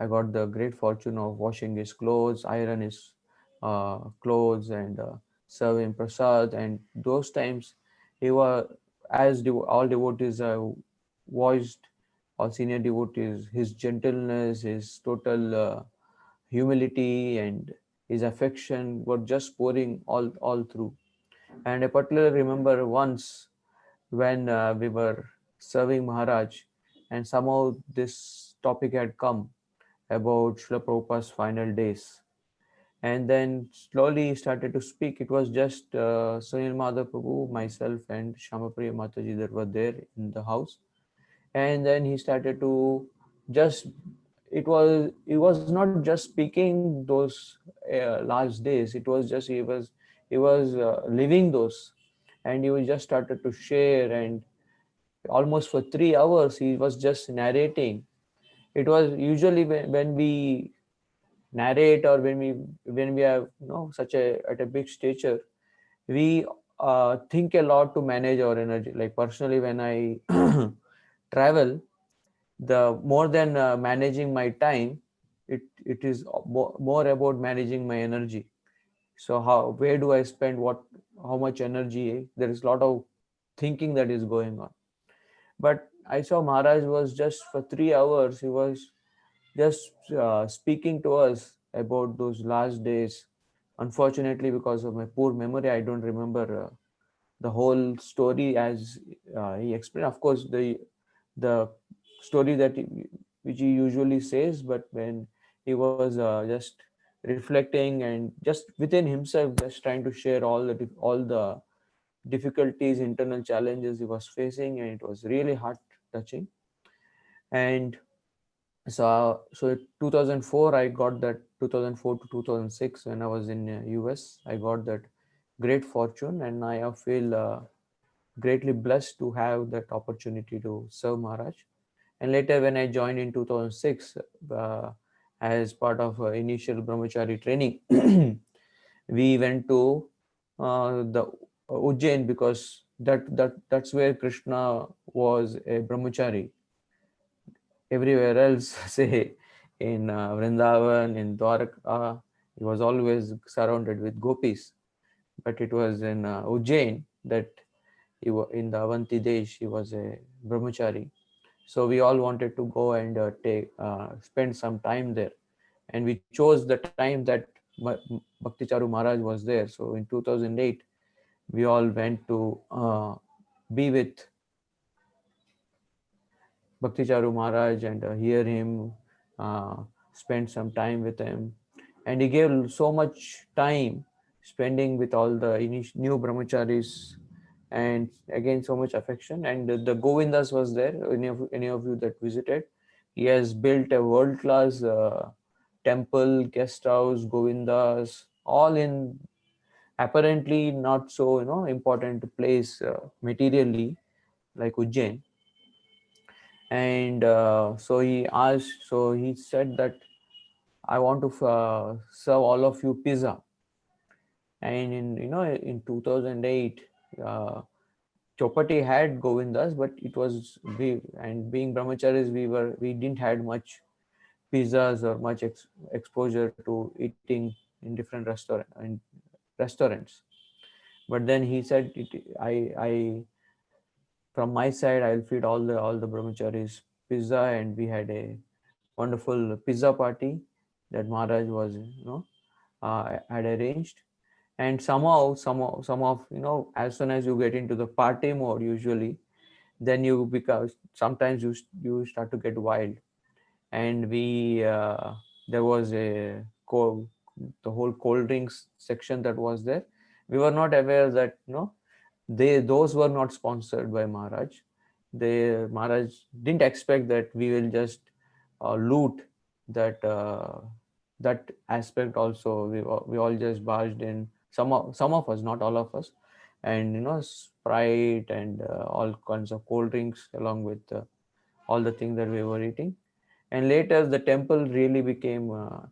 got the great fortune of washing his clothes, iron his clothes, and serve him prasad. And those times, he was, as all devotees voiced, all senior devotees, his gentleness, his total humility, and his affection were just pouring all through. And I particularly remember once when we were serving Maharaj, and somehow this topic had come about Srila Prabhupada's final days. And then slowly he started to speak. It was just Sunil Madhav Prabhu, myself, and Shamapriya Mataji that were there in the house. And then he started to just, it was not just speaking those last days. It was just he was living those, and he was just started to share, and almost for 3 hours he was just narrating. It was usually when we narrate, or when we have such a at a big stature, we think a lot to manage our energy. Like personally, when I travel, the more than managing my time, it is more about managing my energy. So where do I spend how much energy? There is a lot of thinking that is going on. But I saw Maharaj was just for 3 hours. He was just speaking to us about those last days. Unfortunately, because of my poor memory, I don't remember the whole story as he explained. Of course, the story which he usually says, but when he was just reflecting and just within himself, just trying to share all the difficulties, internal challenges he was facing, and it was really heart touching. And so 2004 I got that, 2004 to 2006, when I was in US, I got that great fortune, and I feel greatly blessed to have that opportunity to serve Maharaj. And later when I joined in 2006 as part of initial brahmachari training, we went to the Ujjain, because that's where Krishna was a brahmachari. Everywhere else, say in Vrindavan, in Dwarka, he was always surrounded with gopis. But it was in Ujjain that in the Avanti Desh, he was a brahmachari. So we all wanted to go and spend some time there. And we chose the time that Bhakti Charu Maharaj was there. So in 2008, we all went to be with Bhakti Charu Maharaj and hear him, uh, spend some time with him. And he gave so much time spending with all the new brahmacharis, and again so much affection. And the Govindas was there. Any of you that visited, he has built a world class temple, guest house, Govindas, all in apparently not so important place materially, like Ujjain. And so he said that I want to serve all of you pizza. And in 2008, uh, Chopati had Govindas, but it was and being brahmacharis, we didn't had much pizzas or much exposure to eating in different restaurants. But then he said, I from my side, I'll feed all the brahmacharis pizza. And we had a wonderful pizza party that Maharaj was had arranged. And some of as soon as you get into the party mode, usually then you become, sometimes you start to get wild. And there was the whole cold drinks section that was there. We were not aware that those were not sponsored by Maharaj. Maharaj didn't expect that we will just loot that aspect also. We all just barged in, some of us, not all of us, and Sprite and all kinds of cold drinks, along with all the things that we were eating. And later the temple really became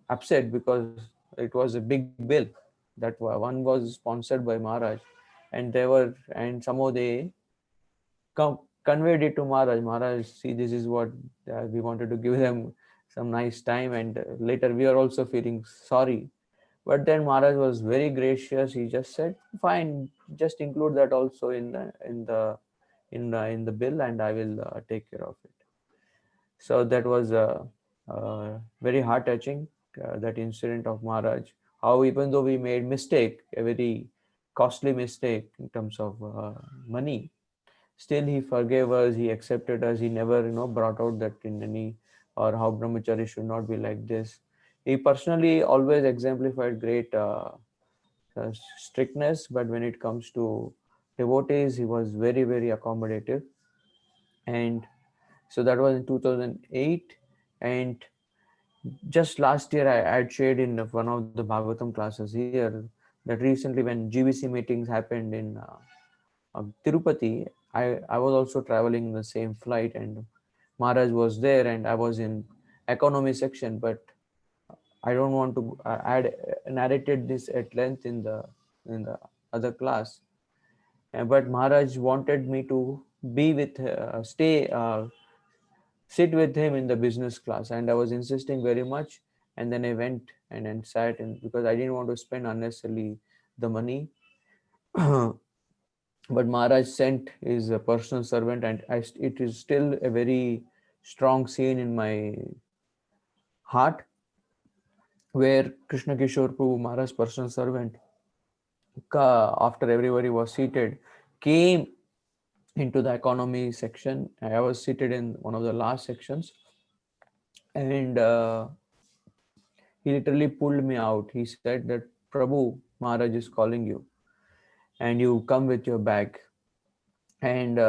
upset, because it was a big bill that one was sponsored by Maharaj. And somehow they conveyed it to Maharaj, see, this is what we wanted to give them some nice time. And later we are also feeling sorry. But then Maharaj was very gracious. He just said, fine, just include that also in the bill, and I will take care of it. So that was very heart touching, that incident of Maharaj. How even though we made mistake, a very costly mistake in terms of money, still he forgave us. He accepted us. He never brought out that in any, or how brahmachari should not be like this. He personally always exemplified great strictness, but when it comes to devotees, he was very, very accommodative. And so that was in 2008. And just last year, I had shared in one of the Bhagavatam classes here that recently, when GVC meetings happened in Tirupati, I was also traveling in the same flight, and Maharaj was there, and I was in economy section. But I don't want to narrated this at length in the other class. But Maharaj wanted me to be with stay sit with him in the business class, and I was insisting very much. And then I went and then sat, and because I didn't want to spend unnecessarily the money. but Maharaj sent his personal servant, and it is still a very strong scene in my heart, where Krishna Kishore Prabhu, Maharaj's personal servant, after everybody was seated, came into the economy section. I was seated in one of the last sections, and he literally pulled me out. He said that, Prabhu, Maharaj is calling you, and you come with your bag. And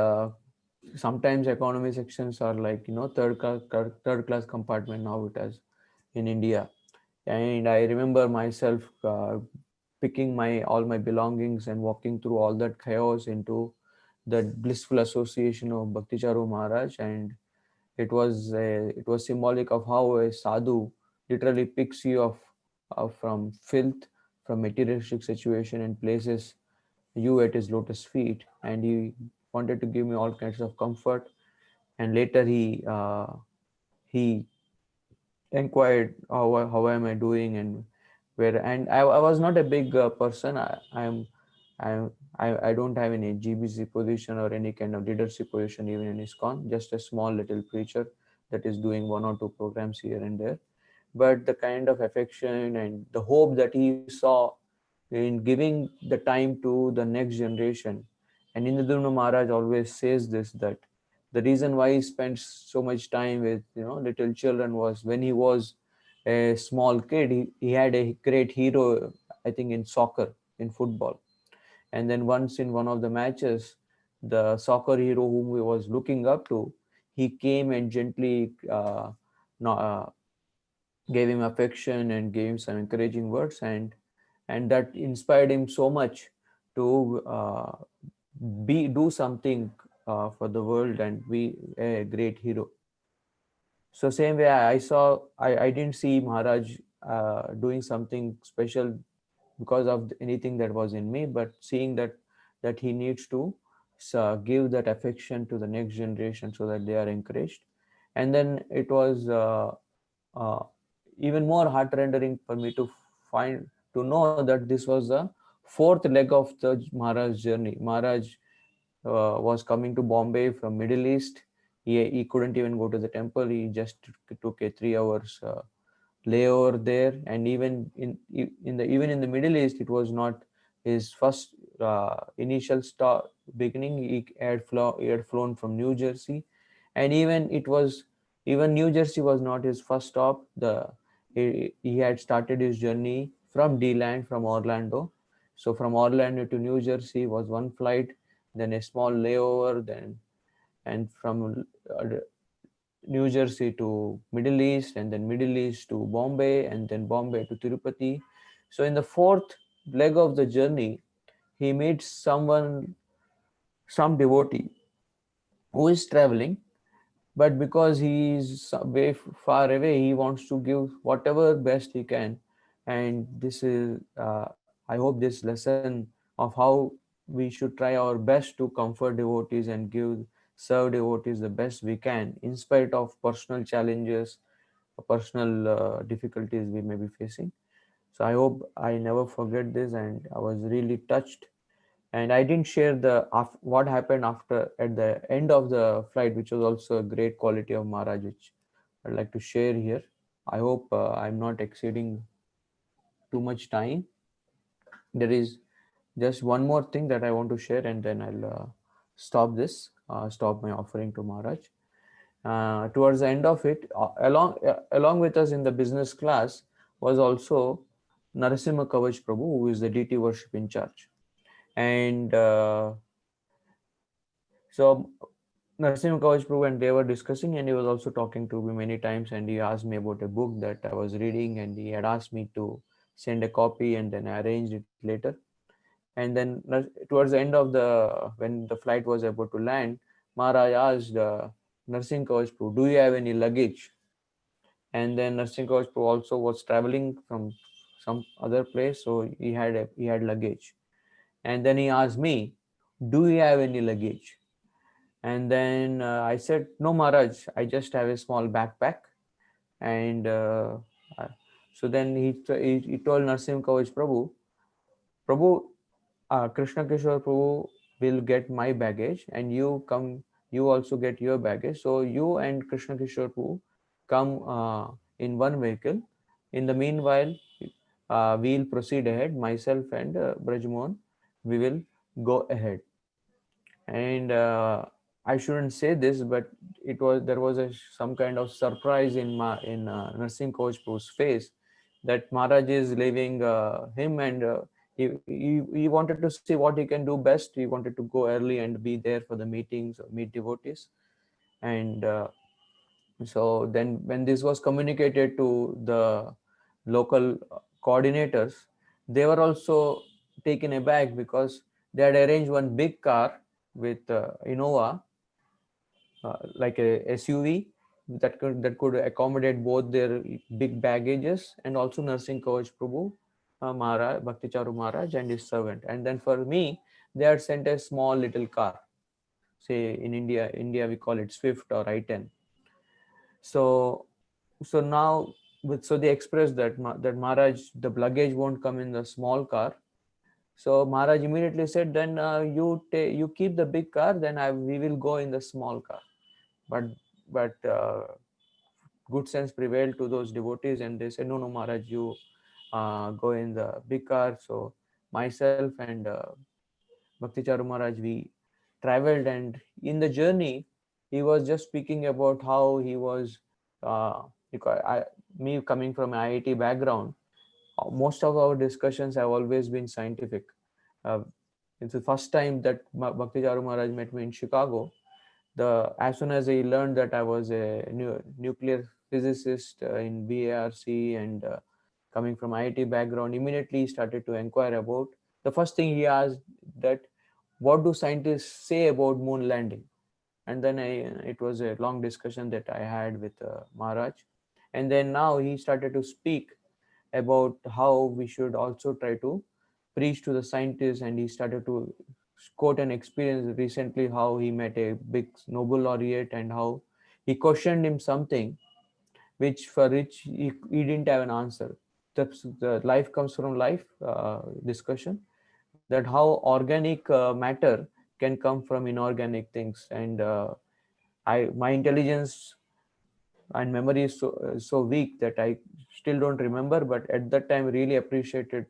sometimes economy sections are like, third class compartment now it has in India. And I remember myself picking my all my belongings and walking through all that chaos into that blissful association of Bhakti Charu Maharaj. And it was symbolic of how a sadhu literally picks you from filth, from materialistic situation, and places you at his lotus feet. And he wanted to give me all kinds of comfort. And later he inquired how am I doing, and where. And I was not a big person. I don't have any GBC position or any kind of leadership position even in ISKCON, just a small little preacher that is doing one or two programs here and there. But the kind of affection and the hope that he saw in giving the time to the next generation. And Indradumna Maharaj always says this, that the reason why he spends so much time with little children was when he was a small kid, he had a great hero, I think, in soccer, in football. And then once in one of the matches, the soccer hero whom he was looking up to, he came and gently no- uh, gave him affection and gave him some encouraging words. And that inspired him so much to be do something for the world and be a great hero. So same way, I didn't see Maharaj doing something special because of anything that was in me, but seeing that he needs to give that affection to the next generation so that they are encouraged. And then it was uh, even more heart rendering for me to know that this was the fourth leg of the Maharaj journey. Maharaj was coming to Bombay from Middle East. He couldn't even go to the temple. He just took a 3 hours layover there. And even in the Middle East, it was not his first initial start beginning. He had flown from New Jersey. And even New Jersey was not his first stop. He had started his journey from D-Land, from Orlando. So from Orlando to New Jersey was one flight, then a small layover, then and from New Jersey to Middle East, and then Middle East to Bombay, and then Bombay to Tirupati. So in the fourth leg of the journey, he meets some devotee who is traveling, but because he is way far away, he wants to give whatever best he can. And this is, I hope, this lesson of how we should try our best to comfort devotees and serve devotees the best we can, in spite of personal challenges, personal difficulties we may be facing. So I hope I never forget this, and I was really touched. And I didn't share what happened after at the end of the flight, which was also a great quality of Maharaj, which I'd like to share here. I hope I'm not exceeding too much time. There is just one more thing that I want to share, and then I'll stop my offering to Maharaj. Towards the end of it, along with us in the business class was also Narasimha Kavach Prabhu, who is the DT worship in charge. And so Narasimha Kavach Prabhu and they were discussing, and he was also talking to me many times, and he asked me about a book that I was reading, and he had asked me to send a copy, and then I arranged it later. And then towards the end of when the flight was about to land, Maharaj asked Narasimha Kavach Prabhu, do you have any luggage? And then Narasimha Kavach Prabhu also was traveling from some other place, so he had luggage. And then he asked me, do you have any luggage? And then I said, no, Maharaj, I just have a small backpack. And I- so then he told Narasimha Kavach Prabhu, Krishna Kishore Prabhu will get my baggage, and you also get your baggage. So you and Krishna Kishore Prabhu come in one vehicle. In the meanwhile, we'll proceed ahead. Myself and Brajmohan, we will go ahead. And I shouldn't say this, but there was some kind of surprise in Nursing Coach Prabhu's face, that Maharaj is leaving him, and he wanted to see what he can do best. He wanted to go early and be there for the meetings, meet devotees. And so then when this was communicated to the local coordinators, they were also taken aback, because they had arranged one big car with Innova, like a SUV that could accommodate both their big baggages and also Nursing Coach Prabhu, Maharaj, Bhakti Charu Maharaj and his servant. And then for me, they had sent a small little car. Say in India we call it Swift or I-10. So now, so they expressed that Maharaj, the luggage won't come in the small car. So Maharaj immediately said, then you keep the big car, then we will go in the small car. But good sense prevailed to those devotees, and they said, no, Maharaj, you go in the big car. So myself and Bhakti Charu Maharaj, we traveled, and in the journey, he was just speaking about how he was, because me coming from an IIT background, most of our discussions have always been scientific. Uh, it's the first time that Bhakti Charu Maharaj met me in Chicago. As soon as he learned that I was a nuclear physicist in BARC, and coming from IIT background, immediately he started to inquire about. The first thing he asked, that what do scientists say about moon landing? And then it was a long discussion that I had with Maharaj. And then now he started to speak about how we should also try to preach to the scientists, and he started to quote an experience recently, how he met a big Nobel laureate and how he questioned him something which he didn't have an answer. The life comes from life discussion, that how organic matter can come from inorganic things. And my intelligence and memory is so weak that I still don't remember, but at that time really appreciated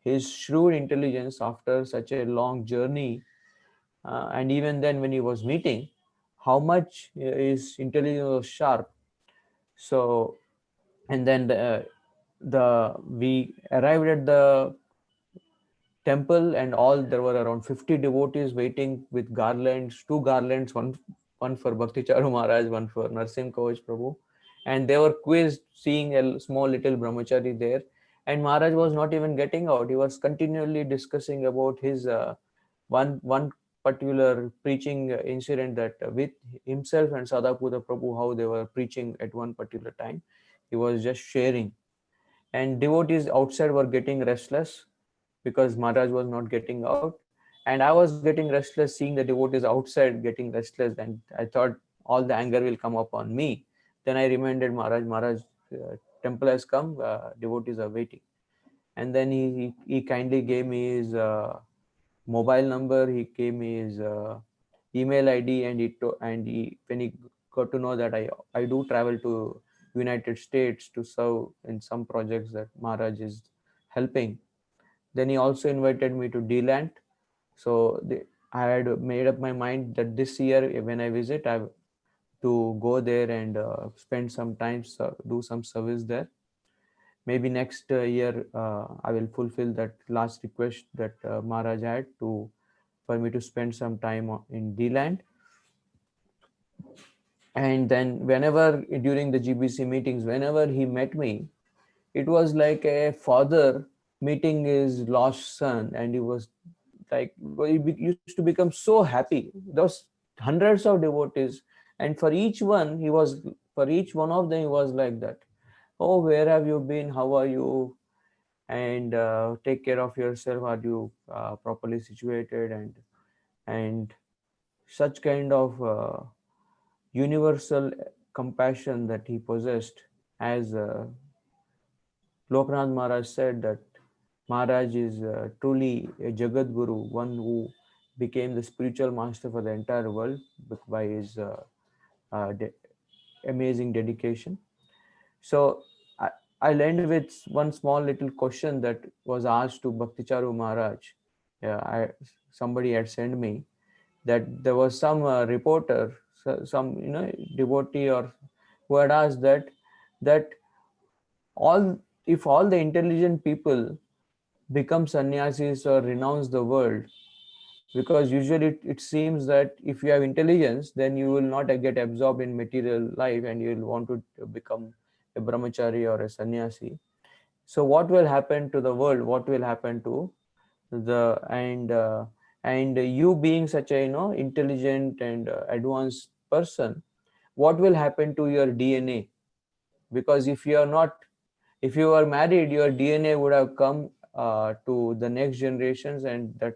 his shrewd intelligence after such a long journey. And even then when he was meeting, how much his intelligence was sharp. So, and then we arrived at the temple, and all there were around 50 devotees waiting with garlands, two garlands, one for Bhakti Charu Maharaj, one for Narsim Kavach Prabhu. And they were quizzed, seeing a small little brahmachari there. And Maharaj was not even getting out. He was continually discussing about his one particular preaching incident, that with himself and Sadhaputa Prabhu, how they were preaching at one particular time. He was just sharing. And devotees outside were getting restless, because Maharaj was not getting out. And I was getting restless seeing the devotees outside getting restless. And I thought all the anger will come upon me. Then I reminded Maharaj, temple has come, devotees are waiting. And then he kindly gave me his mobile number, he gave me his email ID, and when he got to know that I do travel to United States to serve in some projects that Maharaj is helping, then he also invited me to D-Land. So I had made up my mind that this year when I visit, I have to go there and spend some time, do some service there. Maybe next year I will fulfill that last request that Maharaj had for me to spend some time in D-Land. And then whenever during the GBC meetings, whenever he met me, it was like a father meeting his lost son, and he was like, used to become so happy. There was hundreds of devotees, and for each one of them he was like that. Oh, where have you been? How are you? And take care of yourself. Are you properly situated? And such kind of universal compassion that he possessed, as Loknath Maharaj said, that Maharaj is truly a Jagat Guru, one who became the spiritual master for the entire world by his amazing dedication. So I'll end with one small little question that was asked to Bhakti Charu Maharaj. Somebody had sent me that there was some reporter, some devotee or who had asked that all if all the intelligent people become sannyasis or renounce the world, because usually it seems that if you have intelligence, then you will not get absorbed in material life and you will want to become a brahmachari or a sannyasi. So what will happen to the world? What will happen to the and you being such a intelligent and advanced person, what will happen to your DNA? Because if you are not, if you are married, your DNA would have come to the next generations, and that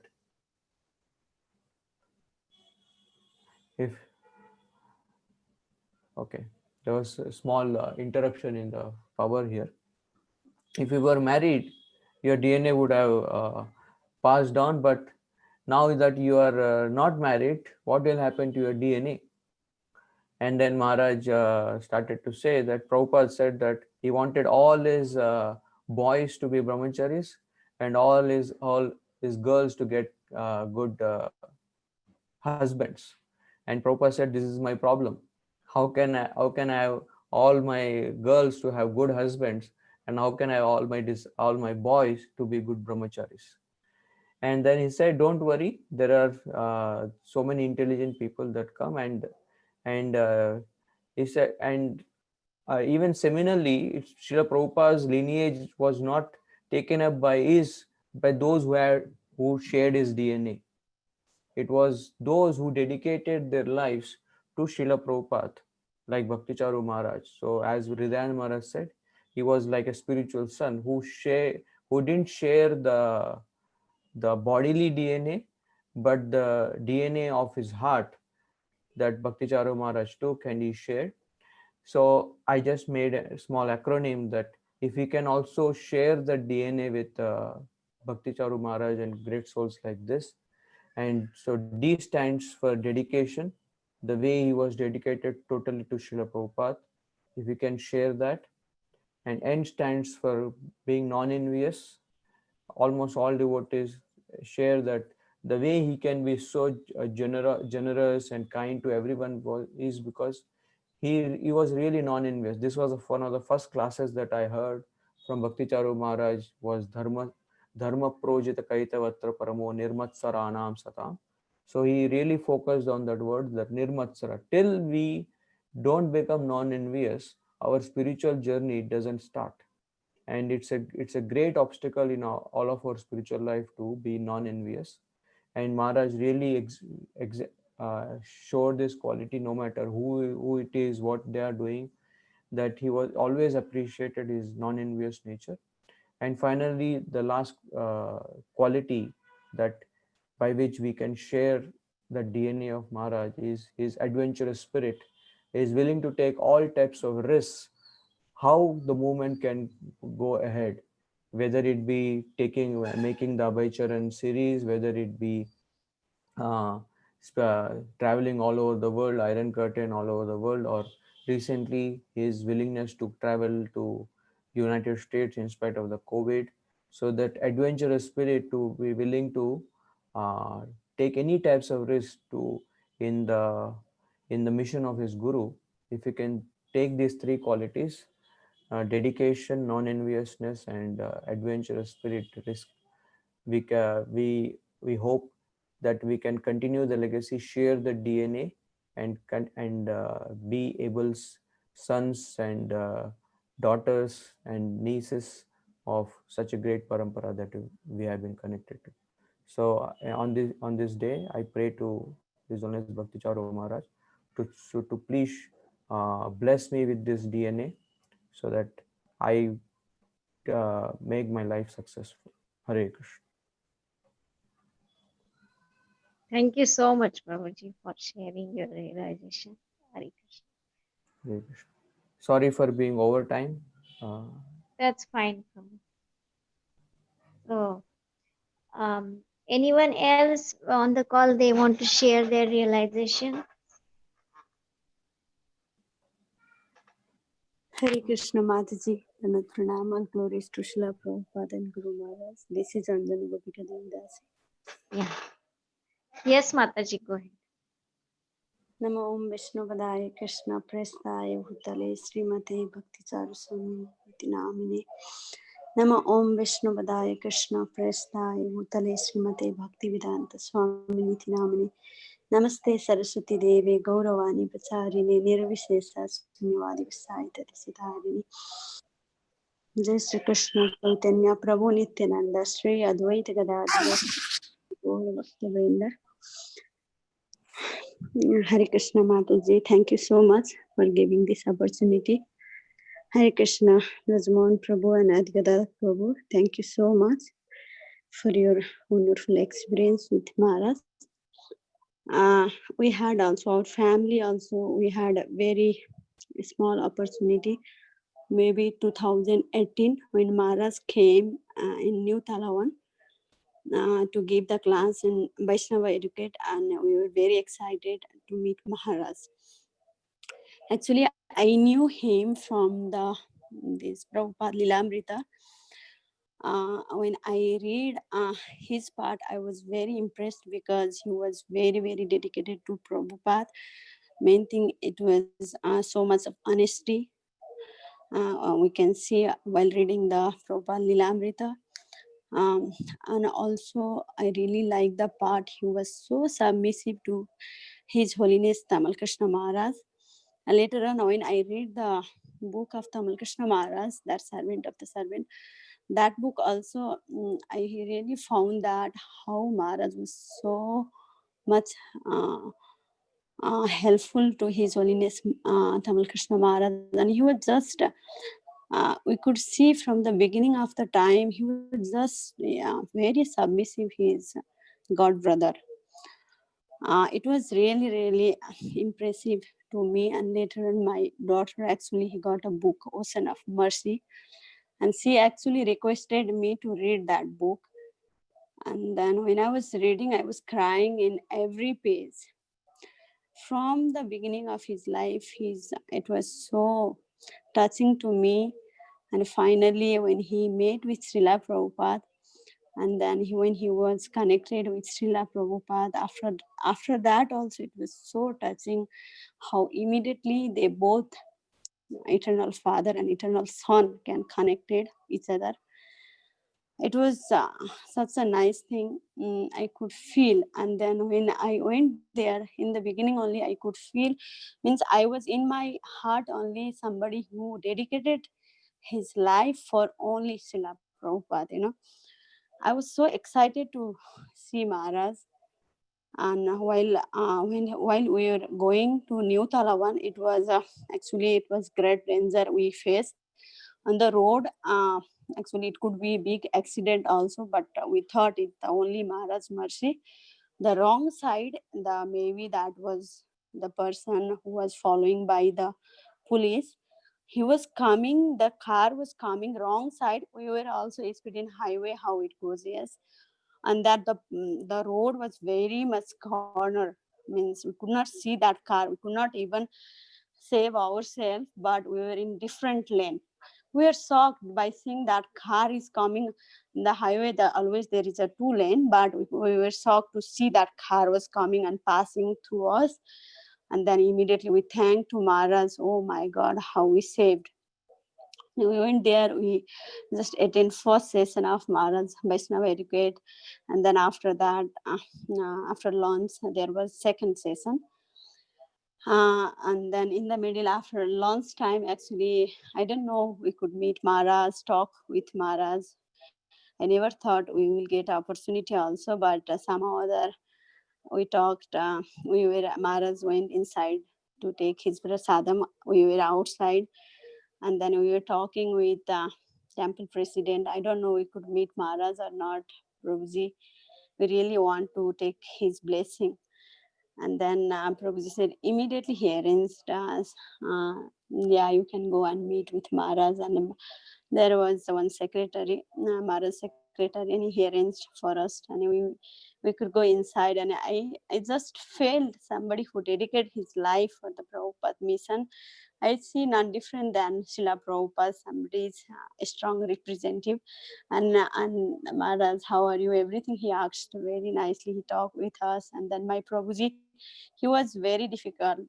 if okay, there was a small interruption in the power here. If you were married, your DNA would have passed on, but now that you are not married, what will happen to your DNA? And then Maharaj started to say that Prabhupada said that he wanted all his boys to be brahmacharis and all his girls to get good husbands. And Prabhupada said, this is my problem. How can I have all my girls to have good husbands, and how can I have all my boys to be good brahmacharis? And then he said, don't worry, there are so many intelligent people that come, and he said, and even similarly, Srila Prabhupada's lineage was not taken up by those who shared his DNA. It was those who dedicated their lives to Srila Prabhupada, like Bhakti Charu Maharaj. So as Hridayan Maharaj said, he was like a spiritual son who didn't share the bodily DNA, but the DNA of his heart that Bhakti Charu Maharaj took and he shared. So I just made a small acronym that if we can also share the DNA with Bhakti Charu Maharaj and great souls like this. And so D stands for dedication, the way he was dedicated totally to Srila Prabhupada. If we can share that. And N stands for being non-envious. Almost all devotees share that the way he can be so generous and kind to everyone is because he was really non-envious. This was one of the first classes that I heard from Bhakti Charu Maharaj was dharma projita kaitavatra paramo nirmatsaranam satam. So he really focused on that word, that nirmatsara. Till we don't become non-envious, our spiritual journey doesn't start. And it's a great obstacle in all of our spiritual life to be non-envious. And Maharaj really showed this quality, no matter who it is, what they are doing, that he was always appreciated his non-envious nature. And finally, the last quality that by which we can share the DNA of Maharaj is his adventurous spirit. He is willing to take all types of risks, how the movement can go ahead, whether it be making the Abhay Charan series, whether it be uh, traveling all over the world, Iron Curtain all over the world, or recently his willingness to travel to United States in spite of the COVID. So that adventurous spirit to be willing to uh, take any types of risk to in the mission of his guru. If you can take these three qualities, dedication, non-enviousness, and adventurous spirit, risk, we hope that we can continue the legacy, share the DNA, and be Abel's sons and daughters and nieces of such a great parampara that we have been connected to. So on this day, I pray to His Holiness Bhakti Charu Maharaj to please bless me with this DNA so that I make my life successful. Hare Krishna. Thank you so much, Prabhuji, for sharing your realization. Hare Krishna. Hare Krishna. Sorry for being over time. That's fine, Prabhu. So, Anyone else on the call, they want to share their realization? Hare Krishna Mataji, and Pranama, glories to Srila Prabhupada and Guru Maharaj. This is Anjana Gopika Devdasi. Yeah. Yes, Mataji, go ahead. Namo Om Vishnu Padaya Krishna Prestaya Bhutale Srimate Bhakti Charu Swami Namine. Namo Om Vishnu Padaya Krishna Prestaya Bhutale Srimate Bhakti Vedanta Swami Namine. Namaste Saraswati Devi Gauravani Pacharine Nirvishesa Sunyavadi Visaita Siddharini. Jai Shri Krishna Chaitanya Prabhu Nityananda Shri Advaita Gadadhara Gaura Bhakta Vrinda. Hare Krishna Mataji, thank you so much for giving this opportunity. Hare Krishna Rajmohan Prabhu and Adhikadar Prabhu, thank you so much for your wonderful experience with Maharaj. We had also, our family also, we had a very small opportunity, maybe 2018 when Maharaj came in New Talawan to give the class in Vaishnava Educate, and we were very excited to meet Maharaj. Actually, I knew him from this Prabhupada Lilamrita. When I read his part, I was very impressed because he was very, very dedicated to Prabhupada. Main thing, it was so much of honesty. We can see while reading the Prabhupada Lilamrita. And also, I really like the part he was so submissive to His Holiness Tamal Krishna Maharaj. And later on, when I read the book of Tamal Krishna Maharaj, that servant of the servant, that book also, I really found that how Maharaj was so much helpful to His Holiness Tamal Krishna Maharaj. And he was just, we could see from the beginning of the time, he was just very submissive, his God brother. It was really, really impressive to me. And later on, my daughter actually, he got a book, Ocean of Mercy. And she actually requested me to read that book. And then when I was reading, I was crying in every page. From the beginning of his life, it was so touching to me. And finally, when he met with Srila Prabhupada, and then when he was connected with Srila Prabhupada, after that also, it was so touching how immediately they both, eternal father and eternal son, can connected each other. It was such a nice thing. I could feel. And then when I went there, in the beginning only, I could feel, means I was in my heart only somebody who dedicated his life for only Srila Prabhupada, I was so excited to see Maharaj. And while we were going to New Talawan, it was actually, it was great danger we faced on the road. Actually, it could be big accident also, but we thought it's only Maharaj's mercy. The wrong side, maybe that was the person who was following by the police. He was coming, the car was coming wrong side. We were also speeding highway, how it goes, yes. And that the road was very much corner, means we could not see that car. We could not even save ourselves, but we were in different lane. We are shocked by seeing that car is coming in the highway. Always there is a 2-lane, but we were shocked to see that car was coming and passing through us. And then immediately we thanked to Maharaj. Oh my God, how we saved. We went there, we just attend first session of Maharaj Vaishnava Educate. And then after that, after lunch, there was second session. And then in the middle, after lunch time, actually, I didn't know we could meet Maharaj, talk with Maharaj. I never thought we will get opportunity also, but somehow or other, we talked. Maharaj went inside to take his prasadam. We were outside, and then we were talking with the temple president. I don't know we could meet Maharaj or not, Prabhuji. We really want to take his blessing. And then Prabhuji said, immediately he arranged us. Yeah, you can go and meet with Maharaj. And there was one secretary, Maharaj secretary, secretary, and he arranged for us, and we could go inside. And I just felt somebody who dedicated his life for the Prabhupada mission. I see not different than Srila Prabhupada. Somebody is a strong representative. And Maharaj, how are you? Everything he asked very nicely. He talked with us. And then my Prabhuji, he was very difficult.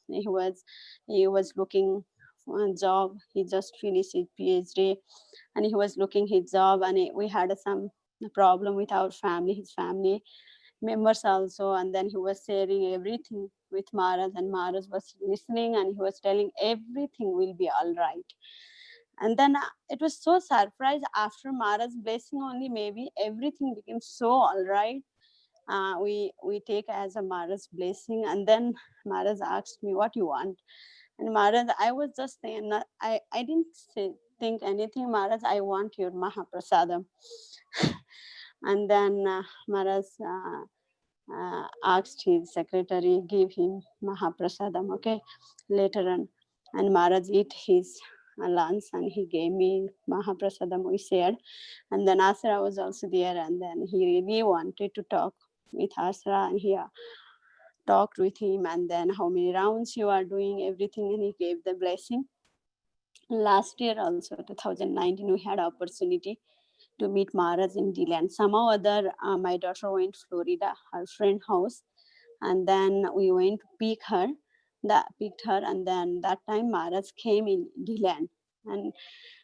He was looking for a job. He just finished his PhD, and he was looking his job. And we had some problem with our family, his family members also. And then he was sharing everything with Maharaj, and Maharaj was listening, and he was telling everything will be all right. And then it was so surprised after Maharaj's blessing only, maybe everything became so all right. We take as a Maharaj's blessing. And then Maharaj asked me, what you want? And Maharaj, I was just saying, I didn't think anything. Maharaj, I want your Mahaprasadam. And then Maharaj asked his secretary, give him Mahaprasadam, okay, later on. And Maharaj ate his lunch, and he gave me Mahaprasadam, we shared. And then Asra was also there, and then he really wanted to talk with Asra, and he talked with him, and then how many rounds you are doing, everything, and he gave the blessing. Last year also, 2019, we had opportunity to meet Maharaj in Deland. Somehow other, my daughter went Florida, her friend house, and then we went to picked her, and then that time Maharaj came in Deland, and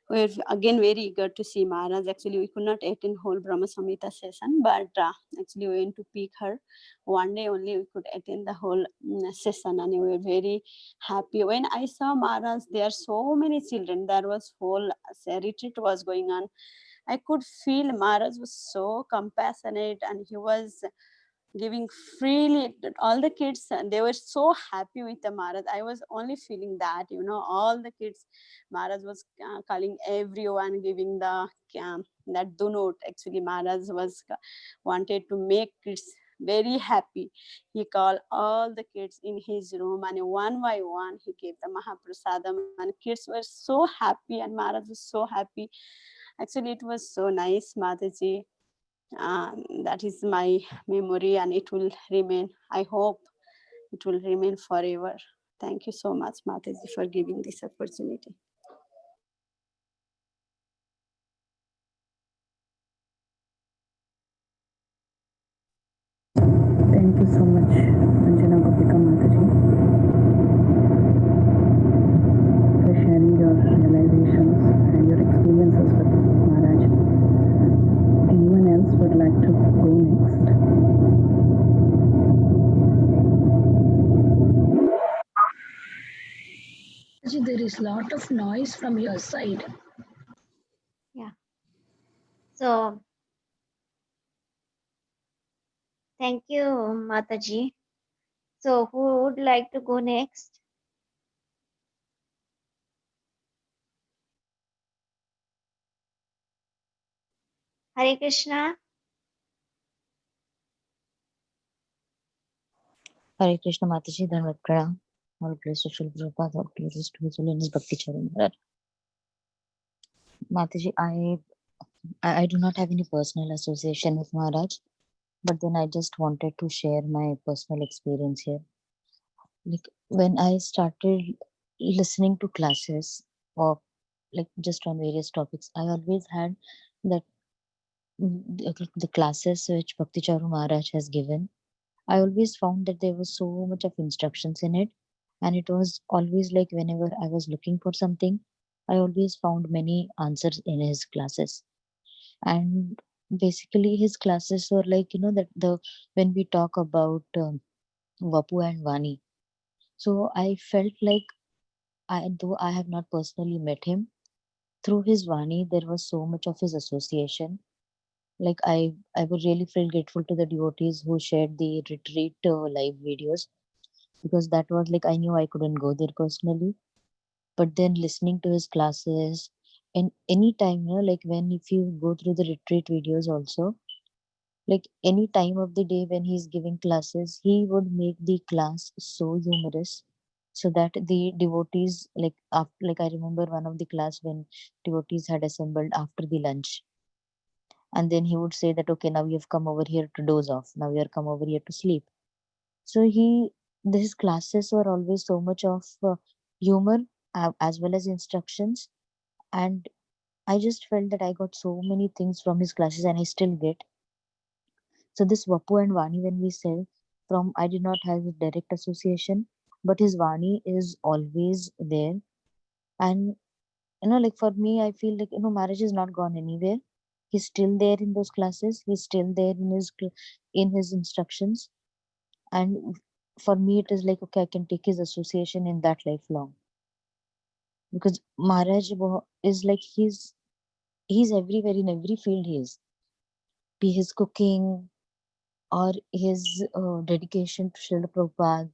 we're again very eager to see Maharaj. Actually, we could not attend whole Brahma Samhita session, but actually we went to pick her. One day only we could attend the whole session, and we were very happy. When I saw Maharaj, there are so many children. There was whole retreat was going on. I could feel Maharaj was so compassionate, and he was giving freely. All the kids, they were so happy with the Maharaj. I was only feeling that, all the kids, Maharaj was calling everyone, giving the that donut. Actually, Maharaj was wanted to make kids very happy. He called all the kids in his room, and one by one he gave the Mahaprasadam, and kids were so happy, and Maharaj was so happy. Actually, it was so nice, Mataji. That is my memory, and it will remain. I hope it will remain forever. Thank you so much, Mataji, for giving this opportunity. Thank you so much, Anjana Gopika Mataji, for sharing your realizations and your experiences with Maharaj. Anyone else would like to go next? There is a lot of noise from your side. Yeah. So thank you, Mataji. So who would like to go next? Hare Krishna. Hare Krishna Mataji, Dhanvat Pranam. All praise to Srila Prabhupada, all praise to His Holiness Bhakti Charu Maharaj. Mataji, I do not have any personal association with Maharaj, but then I just wanted to share my personal experience here. Like when I started listening to classes or like just on various topics, I always had that the classes which Bhakti Charu Maharaj has given, I always found that there was so much of instructions in it. And it was always like whenever I was looking for something, I always found many answers in his classes. And basically, his classes were like, that when we talk about Vapu and Vani. So I felt like, though I have not personally met him, through his Vani, there was so much of his association. Like I would really feel grateful to the devotees who shared the retreat live videos, because that was like I knew I couldn't go there personally, but then listening to his classes, and anytime, like when if you go through the retreat videos also, like any time of the day when he's giving classes, he would make the class so humorous, so that the devotees, like after, like I remember one of the class when devotees had assembled after the lunch, And then he would say that, okay, now you've come over here to doze off. Now you're come over here to sleep. So his classes were always so much of humor as well as instructions. And I just felt that I got so many things from his classes, and I still get. So this Vapu and Vani, when we say, from I did not have a direct association, but his Vani is always there. And like for me, I feel like Maharaj is not gone anywhere. He's still there in those classes. He's still there in his instructions. And for me, it is like, okay, I can take his association in that lifelong, because Maharaj is like he's everywhere in every field. He is, be his cooking or his dedication to Srila Prabhupada.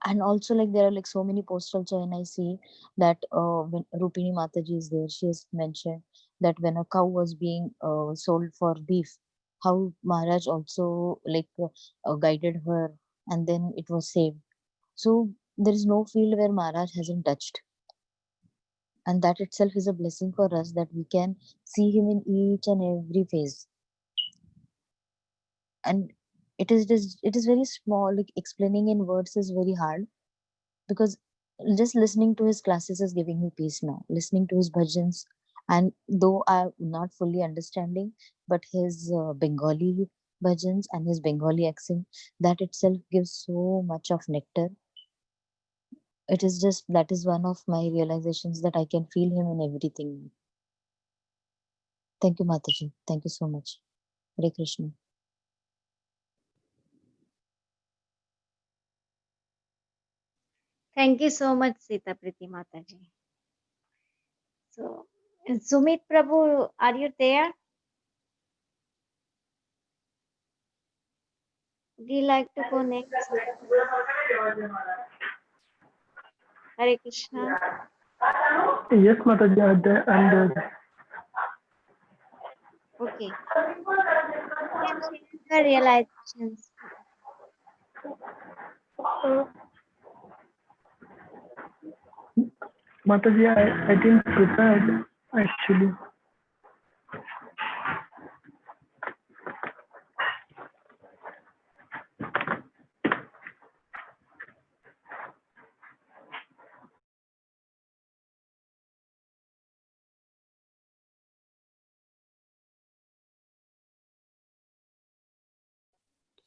And also, like, there are like so many posts also, and I see that when Rupini Mataji is there, she has mentioned that when a cow was being sold for beef, how Maharaj also like guided her, and then it was saved. So there is no field where Maharaj hasn't touched, and that itself is a blessing for us, that we can see him in each and every phase. And it is very small, like explaining in words is very hard, because just listening to his classes is giving me peace now, listening to his bhajans. And though I'm not fully understanding, but his Bengali bhajans and his Bengali accent, that itself gives so much of nectar. It is just, that is one of my realizations, that I can feel him in everything. Thank you, Mataji. Thank you so much. Hare Krishna. Thank you so much, Sita Priti Mataji. So, Sumit Prabhu, are you there? Would you like to go next? Hare Krishna. Yes, Mataji, I'm there. Okay. You can share your realizations. Mataji, I didn't prepare actually.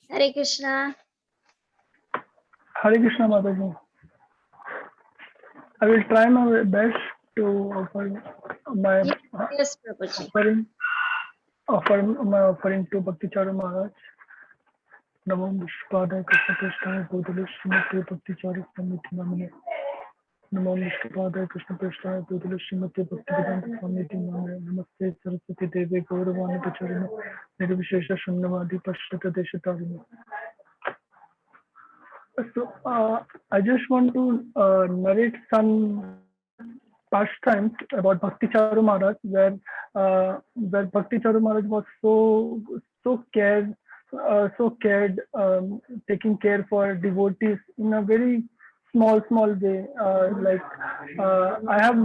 Hare Krishna. Hare Krishna, Mataji. I will try my best to offer my Yes, Prabhuji. offering to Bhakti Charu Maharaj. Namo Vishpadaya Krishna Prasthaya Bhutale Srimati Bhakti Charu Samiti Namane. Namo Vishpadaya Krishna Prasthaya Bhutale Srimati Bhakti Vedanta Samiti Namane. Namaste Saraswati Devi Gauravani Pacharina Nirvishesha Shunyavadi Pashtata Deshatarina. So I just want to narrate some pastimes about Bhakti Charu Maharaj, where Bhakti Charu Maharaj was so cared, taking care for devotees in a very small way. I have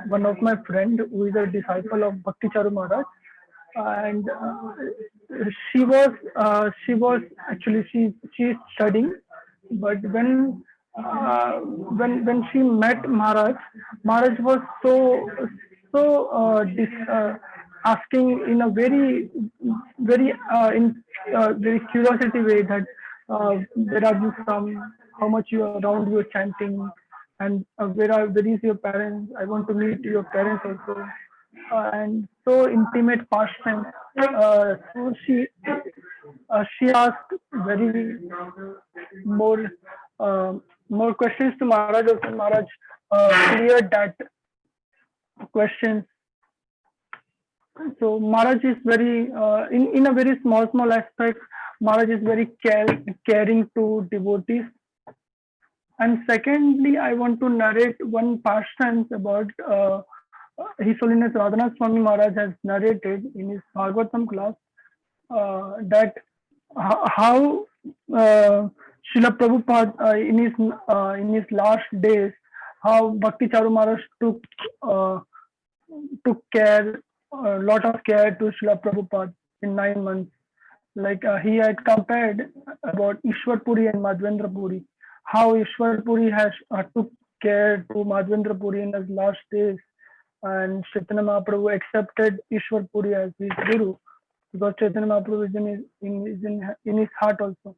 one of my friend who is a disciple of Bhakti Charu Maharaj, and she was actually she's studying, but when she met Maharaj, Maharaj was so asking in a very curiosity way, that where are you from, how much you are around, you are chanting, and where is your parents? I want to meet your parents also. And so intimate pastime. So she asked very more more questions to Maharaj. Also, Maharaj cleared that questions. So Maharaj is very in a very small aspect. Maharaj is very caring to devotees. And secondly, I want to narrate one pastime about His Holiness Radhanath Swami Maharaj has narrated in his Bhagavatam class, that how Srila Prabhupada in his last days, how Bhakti Charu Maharaj took care a lot of care to Srila Prabhupada in 9 months. Like he had compared about Ishwar Puri and Madhvendra Puri, how Ishwar Puri has took care to Madhvendra Puri in his last days, and Chaitanya Mahaprabhu accepted Ishwar Puri as his guru because Chaitanya Mahaprabhu is in his heart also.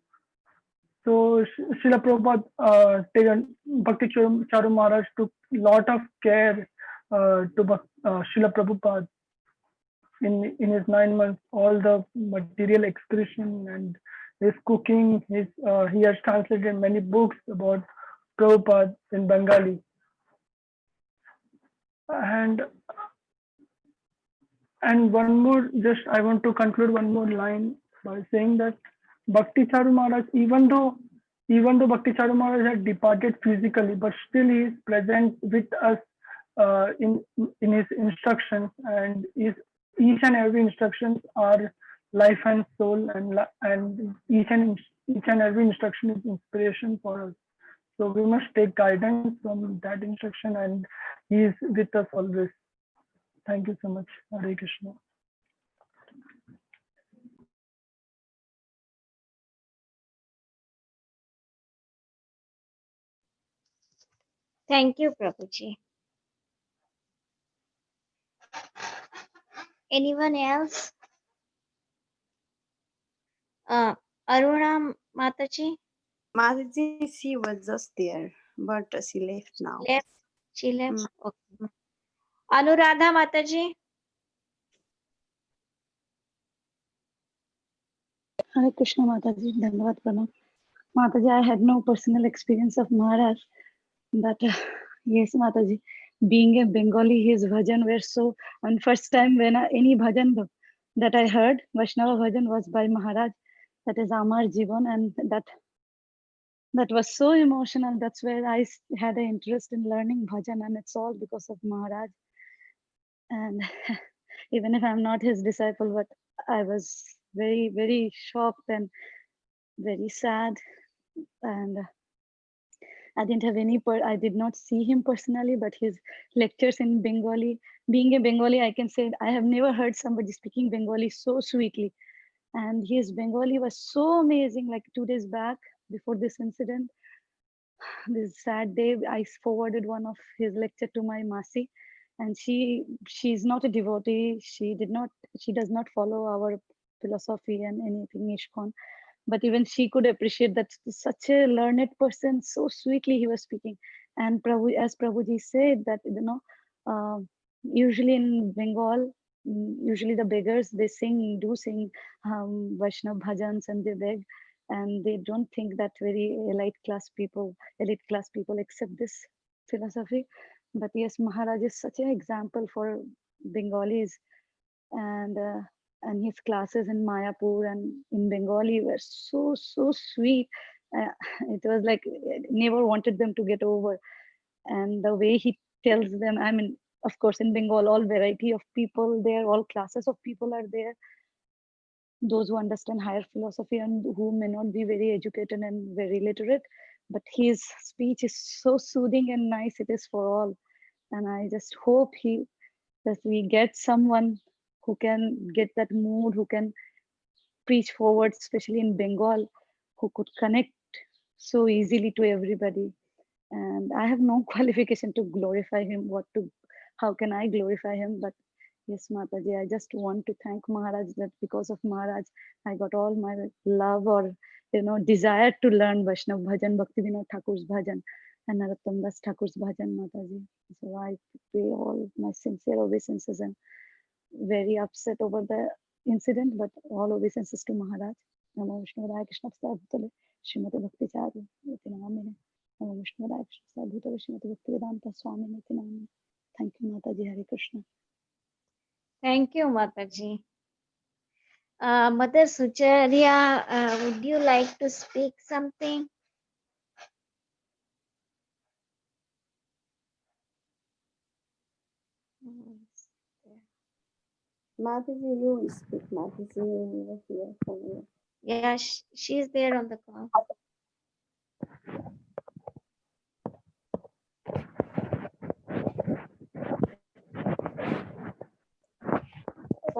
So Srila Prabhupada, Bhakti Charu Maharaj took lot of care Srila Prabhupada in his 9 months. All the material expression and his cooking, he has translated many books about Prabhupada in Bengali. And one more, just I want to conclude one more line by saying that Bhakti Charu Maharaj, even though Bhakti Charu Maharaj had departed physically, but still he is present with us in his instructions, and each and every instructions are life and soul, and each and every instruction is inspiration for us. So we must take guidance from that instruction, and he is with us always. Thank you so much. Hare Krishna. Thank you, Prabhuji. Anyone else? Aruna Mataji? Mataji, she was just there, but she left now. She left? Okay. Anuradha Mataji? Hare Krishna Mataji, Dhanavad Pranam. Mataji, I had no personal experience of Maharaj, but yes, Mataji, being a Bengali, his bhajan were so, and first time when any bhajan that I heard, Vaishnava bhajan was by Maharaj, that is Amar Jivan, and that was so emotional. That's where I had an interest in learning bhajan, and it's all because of Maharaj. And even if I'm not his disciple, but I was very, very shocked and very sad. And I didn't have I did not see him personally, but his lectures in Bengali, being a Bengali, I can say I have never heard somebody speaking Bengali so sweetly. And his Bengali was so amazing. Like 2 days back, before this incident, this sad day, I forwarded one of his lecture to my Masi, and she's not a devotee. She does not follow our philosophy and anything ISKCON, but even she could appreciate that such a learned person, so sweetly he was speaking. And as Prabhuji said that, usually in Bengal, usually the beggars, they do sing Vaishnav bhajans, and they beg, and they don't think that very elite class people accept this philosophy. But yes, Maharaj is such an example for Bengalis, and his classes in Mayapur and in Bengali were so sweet. It was like never wanted them to get over. And the way he tells them, I mean, of course, in Bengal, all variety of people there, all classes of people are there. Those who understand higher philosophy and who may not be very educated and very literate, but his speech is so soothing and nice. It is for all. And I just hope that we get someone who can get that mood, who can preach forward, especially in Bengal, who could connect so easily to everybody. And I have no qualification to glorify him. How can I glorify him? But yes, Mataji, I just want to thank Maharaj that because of Maharaj, I got all my love or desire to learn Vaishnav bhajan, Bhakti Vinod Thakur's bhajan, and Narottam Das Thakur's bhajan, Mataji. So I pay all my sincere obeisances and very upset over the incident, but all obeisances to Maharaj. Namo Vishnu Radha Krishna Prasad Srimati Bhakti Charu Niti Namine. Namo Vishnu Radha Krishna Prasad Srimati Bhakti Vedanta Swami Niti Namine. Thank you, Mataji. Hare Krishna. Thank you, Mataji. Mother Sucharya, would you like to speak something? Mataji, you speak. Mataji, you here somewhere. Yeah, she's there on the call.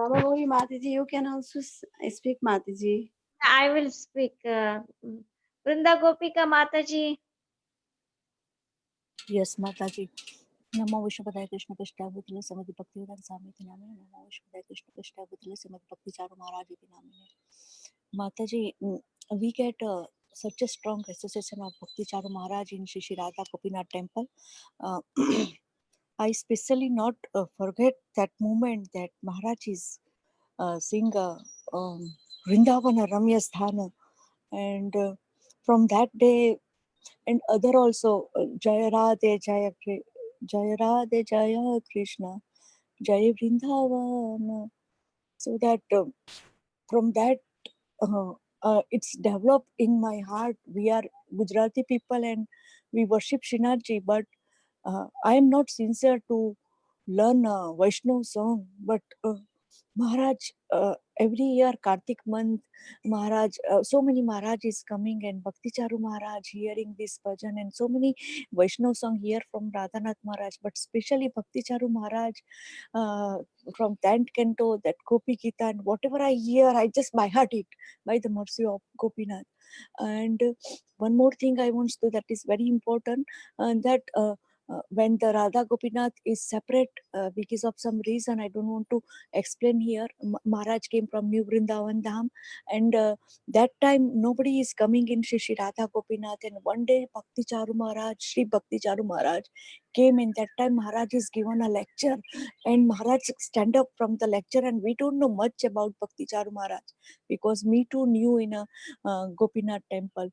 Ramagauri Mataji, you can also speak, Mataji. I will speak. Vrinda Gopika Mataji. Yes, Mataji. Namo Vishnupadaya Krishna Krishna Bhutale Samadhi Bhakti Vedanta Samiti Namine. Namo Vishnupadaya Krishna Krishna Bhutale Samadhi Bhakti Charu Maharaj Iti Namine. Mataji, we get such a strong association of Bhakti Charu Maharaj in Shri Radha Gopinath temple. I especially not forget that moment that Maharaj is sing Vrindavana Ramya Sthana, and from that day and other also Jaya Radhe Jaya Jaya Radhe Jaya Krishna Jaya Vrindavana. So that from that it's developed in my heart. We are Gujarati people and we worship Srinathji, but I am not sincere to learn a Vaishnav song. But Maharaj, every year Kartik month, Maharaj, so many Maharaj is coming, and Bhakti Charu Maharaj hearing this bhajan, and so many Vaishnav song here from Radhanath Maharaj, but especially Bhakti Charu Maharaj from 10th canto, that Gopi Gita, and whatever I hear, I just by heart it by the mercy of Gopinath. And one more thing I want to do that is very important, that when the Radha Gopinath is separate because of some reason, I don't want to explain here. Maharaj came from New Vrindavan Dham, and that time nobody is coming in Shri Radha Gopinath, and one day Bhakti Charu Maharaj, Shri Bhakti Charu Maharaj came, and that time Maharaj is given a lecture, and Maharaj stand up from the lecture, and we don't know much about Bhakti Charu Maharaj because me too new in a Gopinath temple.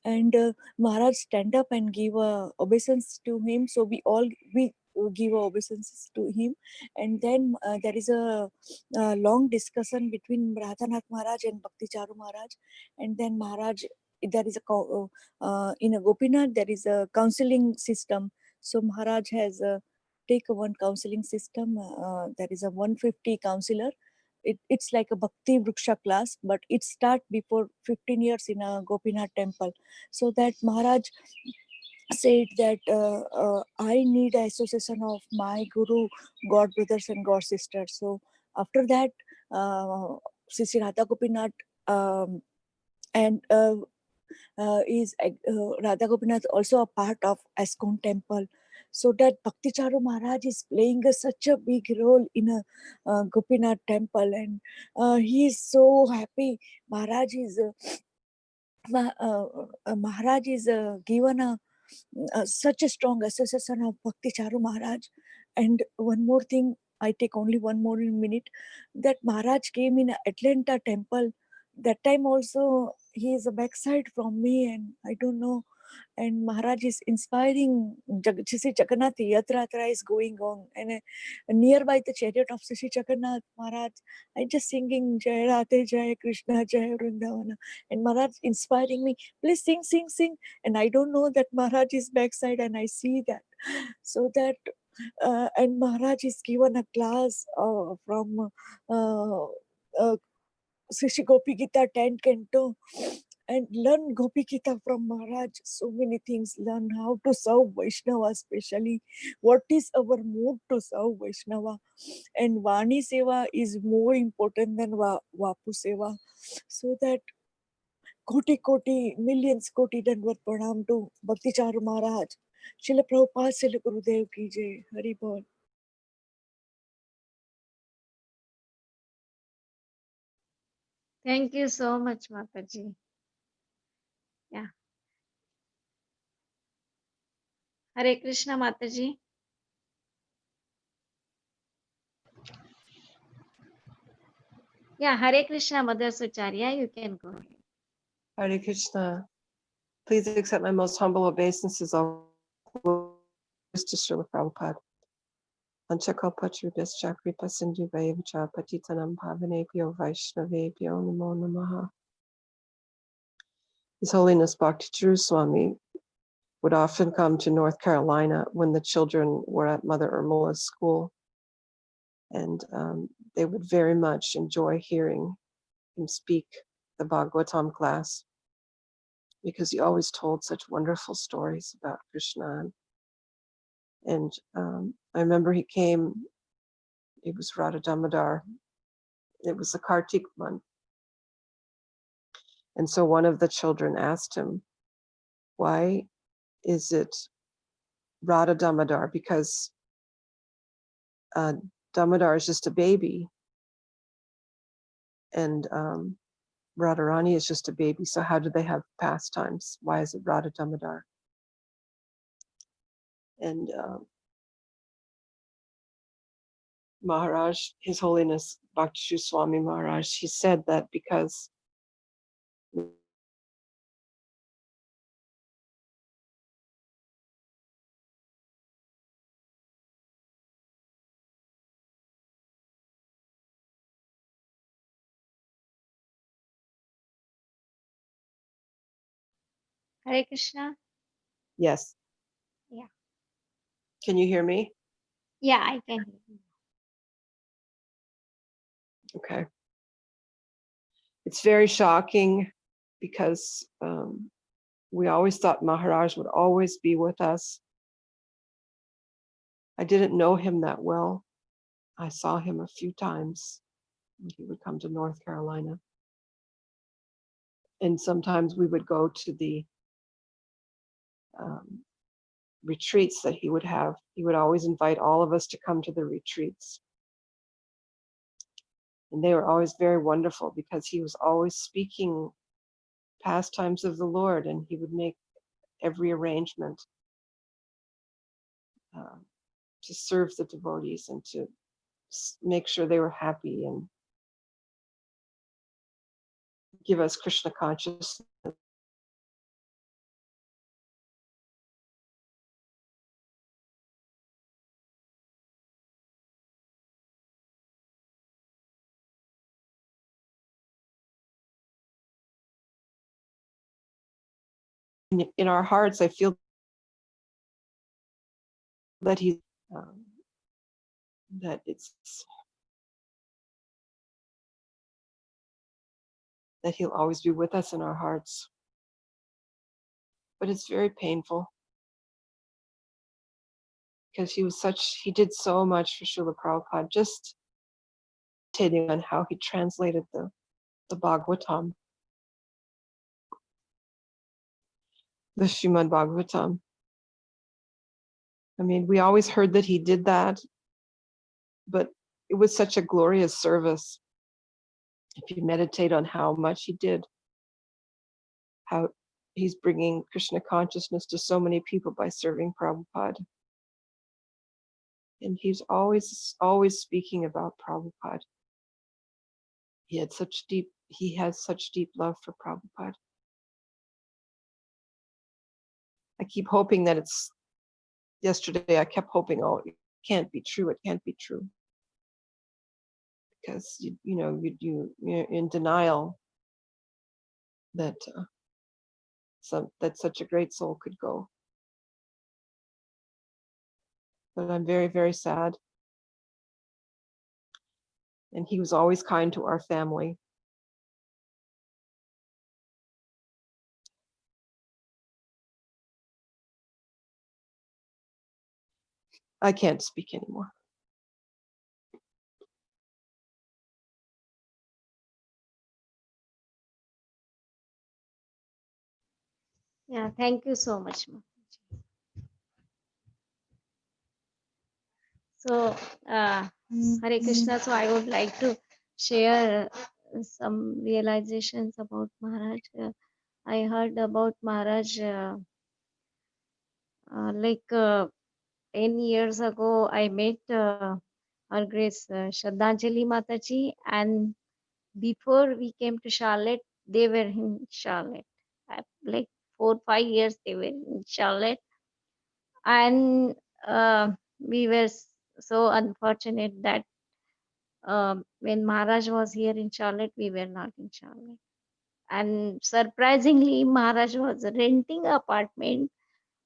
And Maharaj stand up and give obeisance to him. So we give obeisances to him, and then there is a long discussion between Radhanath Maharaj and Bhakti Charu Maharaj, and then Maharaj, there is a in a Gopinath there is a counseling system. So Maharaj has take one counseling system. There is a 150 counselor. It's like a Bhakti Vriksha class, but it start before 15 years in a Gopinath temple. So that Maharaj said that I need association of my Guru, God brothers and God sisters. So after that, Sri Radha Gopinath and is Radha Gopinath also a part of ISKCON temple. So that Bhakti Charu Maharaj is playing such a big role in a Gopinath temple, and he is so happy. Maharaj is given such a strong association of Bhakti Charu Maharaj. And one more thing, I take only one more minute, that Maharaj came in Atlanta temple. That time also he is a backside from me, and I don't know. And Maharaj is inspiring. Sri Jagannath Yatra is going on, and nearby the chariot of Sri Jagannath Maharaj, I just singing Jai Radhe Jai Krishna Jai Vrindavana, and Maharaj inspiring me, please sing, sing, sing. And I don't know that Maharaj is backside, and I see that. So that and Maharaj is given a class from Sri Gopi Gita 10th canto, and learn Gopi Gita from Maharaj. So many things. Learn how to serve Vaishnava, especially what is our mood to serve Vaishnava. And Vani Seva is more important than Vapu Seva. So that koti, millions koti dandavat pranam to Bhakti Charu Maharaj. Srila Prabhupada, Srila Gurudev ki jai. Hari Bol. Thank you so much, Mataji. Yeah. Hare Krishna, Mataji. Yeah, Hare Krishna, Mother Sucharya, you can go. Hare Krishna. Please accept my most humble obeisances all to Srila Prabhupada. Anchakalpachurubhascha kripa sindhuvaya patitanam pavanebhyo vaishnavebhyo namo namaha. His Holiness Bhakti Charu Swami would often come to North Carolina when the children were at Mother Urmila's school, and they would very much enjoy hearing him speak the Bhagavatam class, because he always told such wonderful stories about Krishna. And I remember he came, it was Radha Damodar, It was the Kartik month. And so one of the children asked him, why is it Radha Damodar? Because Damodar is just a baby, and Radharani is just a baby. So how do they have pastimes? Why is it Radha Damodar? And Maharaj, His Holiness Bhakti Swami Maharaj, he said that because Hare Krishna. yes. Yeah. Can you hear me? Yeah, I can hear you. Okay. It's very shocking because we always thought Maharaj would always be with us. I didn't know him that well. I saw him a few times when he would come to North Carolina. And sometimes we would go to the retreats that he would have. He would always invite all of us to come to the retreats. And they were always very wonderful because he was always speaking pastimes of the Lord, and he would make every arrangement to serve the devotees and to make sure they were happy and give us Krishna consciousness. In our hearts, I feel that he, that it's, that he'll always be with us in our hearts. But it's very painful because he did so much for Srila Prabhupada, just meditating on how he translated the Bhagavatam, the Srimad Bhagavatam. I mean, we always heard that he did that, but it was such a glorious service. If you meditate on how much he did, how he's bringing Krishna consciousness to so many people by serving Prabhupada. And he's always speaking about Prabhupada. He has such deep love for Prabhupada. I keep hoping that yesterday I kept hoping, oh, it can't be true, it can't be true. Because, you're in denial that that such a great soul could go. But I'm very, very sad. And he was always kind to our family. I can't speak anymore. Yeah, thank you so much, Mataji. So, Hare Krishna. So, I would like to share some realizations about Maharaj. I heard about Maharaj like 10 years ago. I met Her Grace Shraddhanjali Mataji, and before we came to Charlotte, they were in Charlotte. Like 4-5 years they were in Charlotte, and we were so unfortunate that when Maharaj was here in Charlotte, we were not in Charlotte. And surprisingly, Maharaj was renting an apartment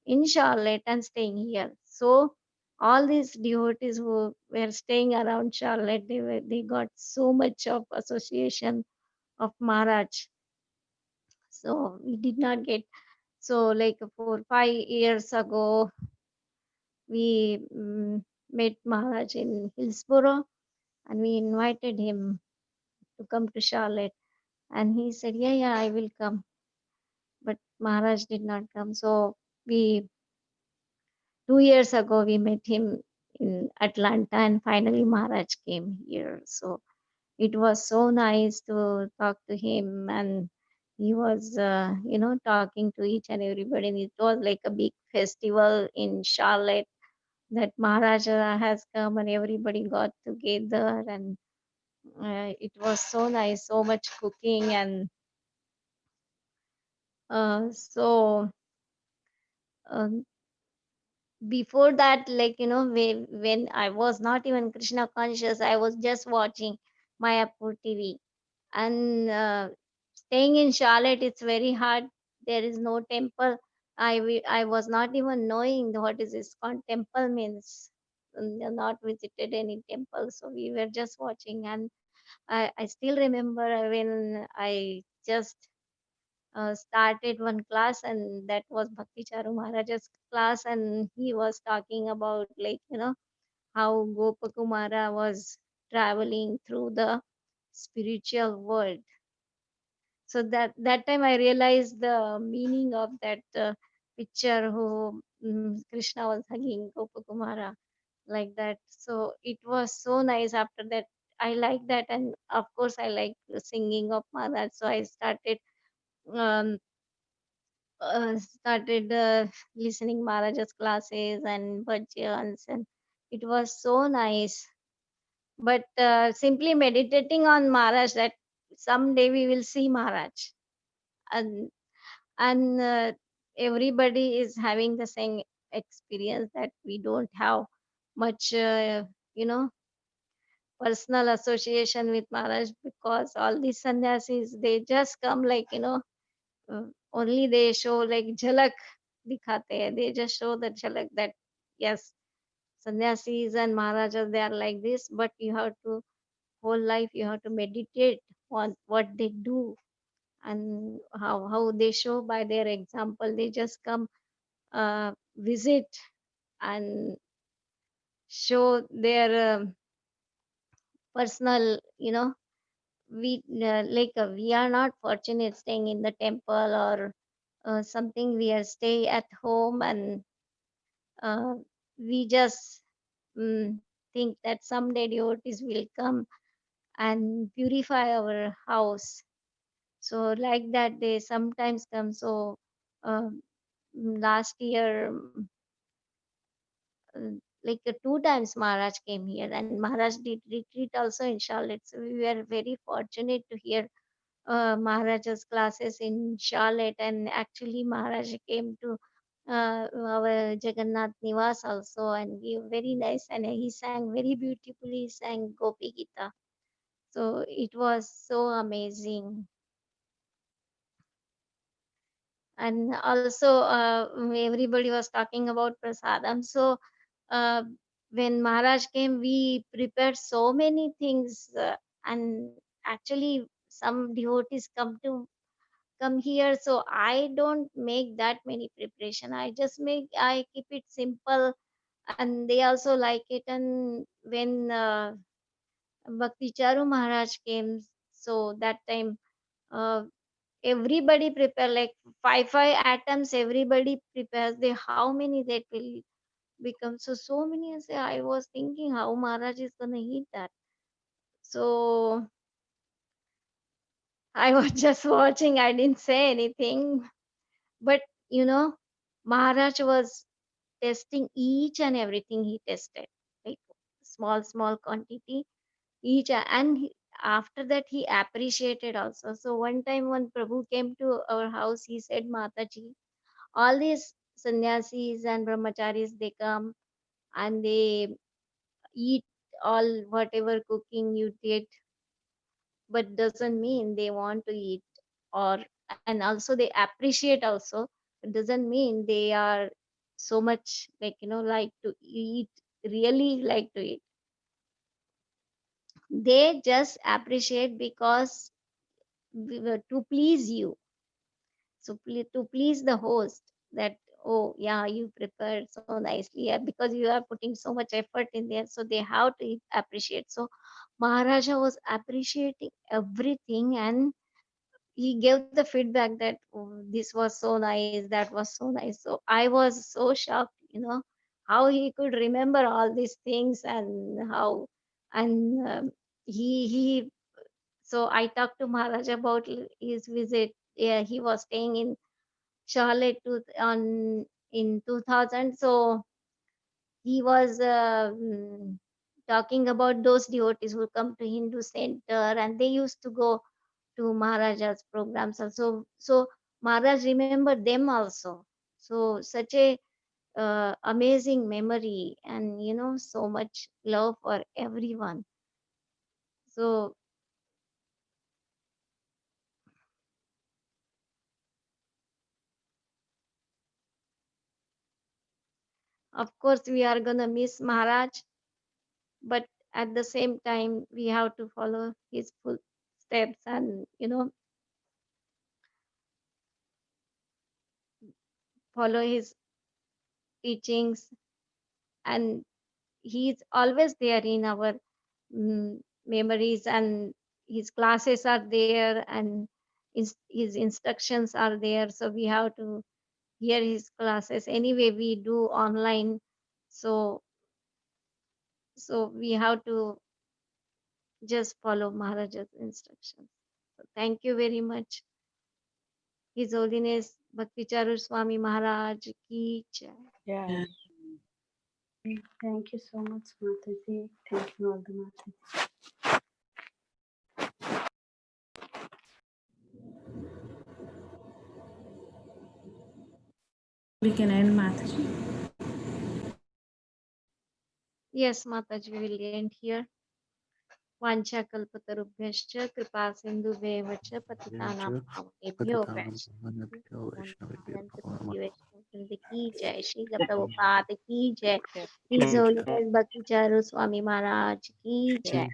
in Charlotte and staying here. So all these devotees who were staying around Charlotte, they got so much of association of Maharaj. So we did not get, so like 4-5 years ago, we met Maharaj in Hillsboro, and we invited him to come to Charlotte. And he said, yeah, yeah, I will come. But Maharaj did not come. So we 2 years ago we met him in Atlanta, and finally Maharaj came here. So it was so nice to talk to him, and he was talking to each and everybody, and it was like a big festival in Charlotte that Maharaja has come and everybody got together, and it was so nice, so much cooking, and so um, before that, like when I was not even Krishna conscious, I was just watching Mayapur TV. And staying in Charlotte, it's very hard. There is no temple. I was not even knowing what is ISKCON temple means. Not visited any temple, so we were just watching. And I still remember when I just started one class, and that was Bhakti Charu Maharaj's class, and he was talking about, like how Gopakumara was traveling through the spiritual world. So that time I realized the meaning of that picture, who Krishna was hugging Gopakumara like that. So it was so nice. After that, I like that, and of course I like the singing of Maharaj. So I um, started listening Maharaj's classes and bhajans, and it was so nice. But simply meditating on Maharaj, that someday we will see Maharaj, and everybody is having the same experience, that we don't have much you know personal association with Maharaj, because all these sannyasis, they just come like only they show like jhalak dikhate hai. They just show the jhalak, that yes, sannyasis and Maharajas, they are like this, but you have to, whole life you have to meditate on what they do, and how they show by their example. They just come visit and show their personal, we are not fortunate staying in the temple, or something. We are stay at home, and uh, we just think that someday devotees will come and purify our house. So like that, they sometimes come. So uh, last year, like 2 times Maharaj came here, and Maharaj did retreat also in Charlotte. So we were very fortunate to hear Maharaj's classes in Charlotte, and actually Maharaj came to our Jagannath Nivas also, and he very nice, and he sang very beautifully. He sang Gopi Gita. So it was so amazing. And also everybody was talking about prasadam. So uh, when Maharaj came, we prepared so many things, and actually some devotees come here, so I don't make that many preparation. I keep it simple, and they also like it. And when Bhakti Charu Maharaj came, so that time uh, everybody prepare like five atoms. Everybody prepares. They, how many that will become? So many. I was thinking how Maharaj is gonna eat that. So I was just watching. I didn't say anything, but you know, Maharaj was testing each and everything. He tested like small quantity each, and after that he appreciated also. So one time when Prabhu came to our house, he said, Mataji, all these sannyasis and brahmacharis, they come and they eat all whatever cooking you did, but doesn't mean they want to eat, or and also they appreciate also. It doesn't mean they are so much like like to eat, really like to eat. They just appreciate because to please you. So to please the host, that oh yeah, you prepared so nicely, yeah, because you are putting so much effort in there, so they have to appreciate. So Maharaja was appreciating everything, and he gave the feedback that, oh, this was so nice, that was so nice. So I was so shocked, how he could remember all these things, and how, and he so I talked to Maharaj about his visit. Yeah, he was staying in Charlotte in 2000. So he was talking about those devotees who come to Hindu center, and they used to go to Maharaja's programs also. So Maharaj remembered them also. So such a amazing memory, and so much love for everyone. So of course we are gonna miss Maharaj, but at the same time we have to follow his footsteps, and follow his teachings, and he's always there in our memories, and his classes are there, and his instructions are there, so we have to hear his classes anyway. We do online, so we have to just follow Maharaja's instructions. So thank you very much. His Holiness Bhakti Charu Swami Maharaj ki jai. Yeah. Thank you so much, Mataji. Thank you all the Mataji. We can end, Mataji. Yes, Mataji, we will end here. वाञ्छा कल्पतरुभ्यश्च कृपा सिन्धुभ्येव च पतितानां पावनेभ्यो वैष्णवेभ्यो अनंत कोटि वैष्णव वृंद की जय। श्री प्रभुपाद की जय। हिज होलीनेस भक्ति चारू स्वामी महाराज की जय।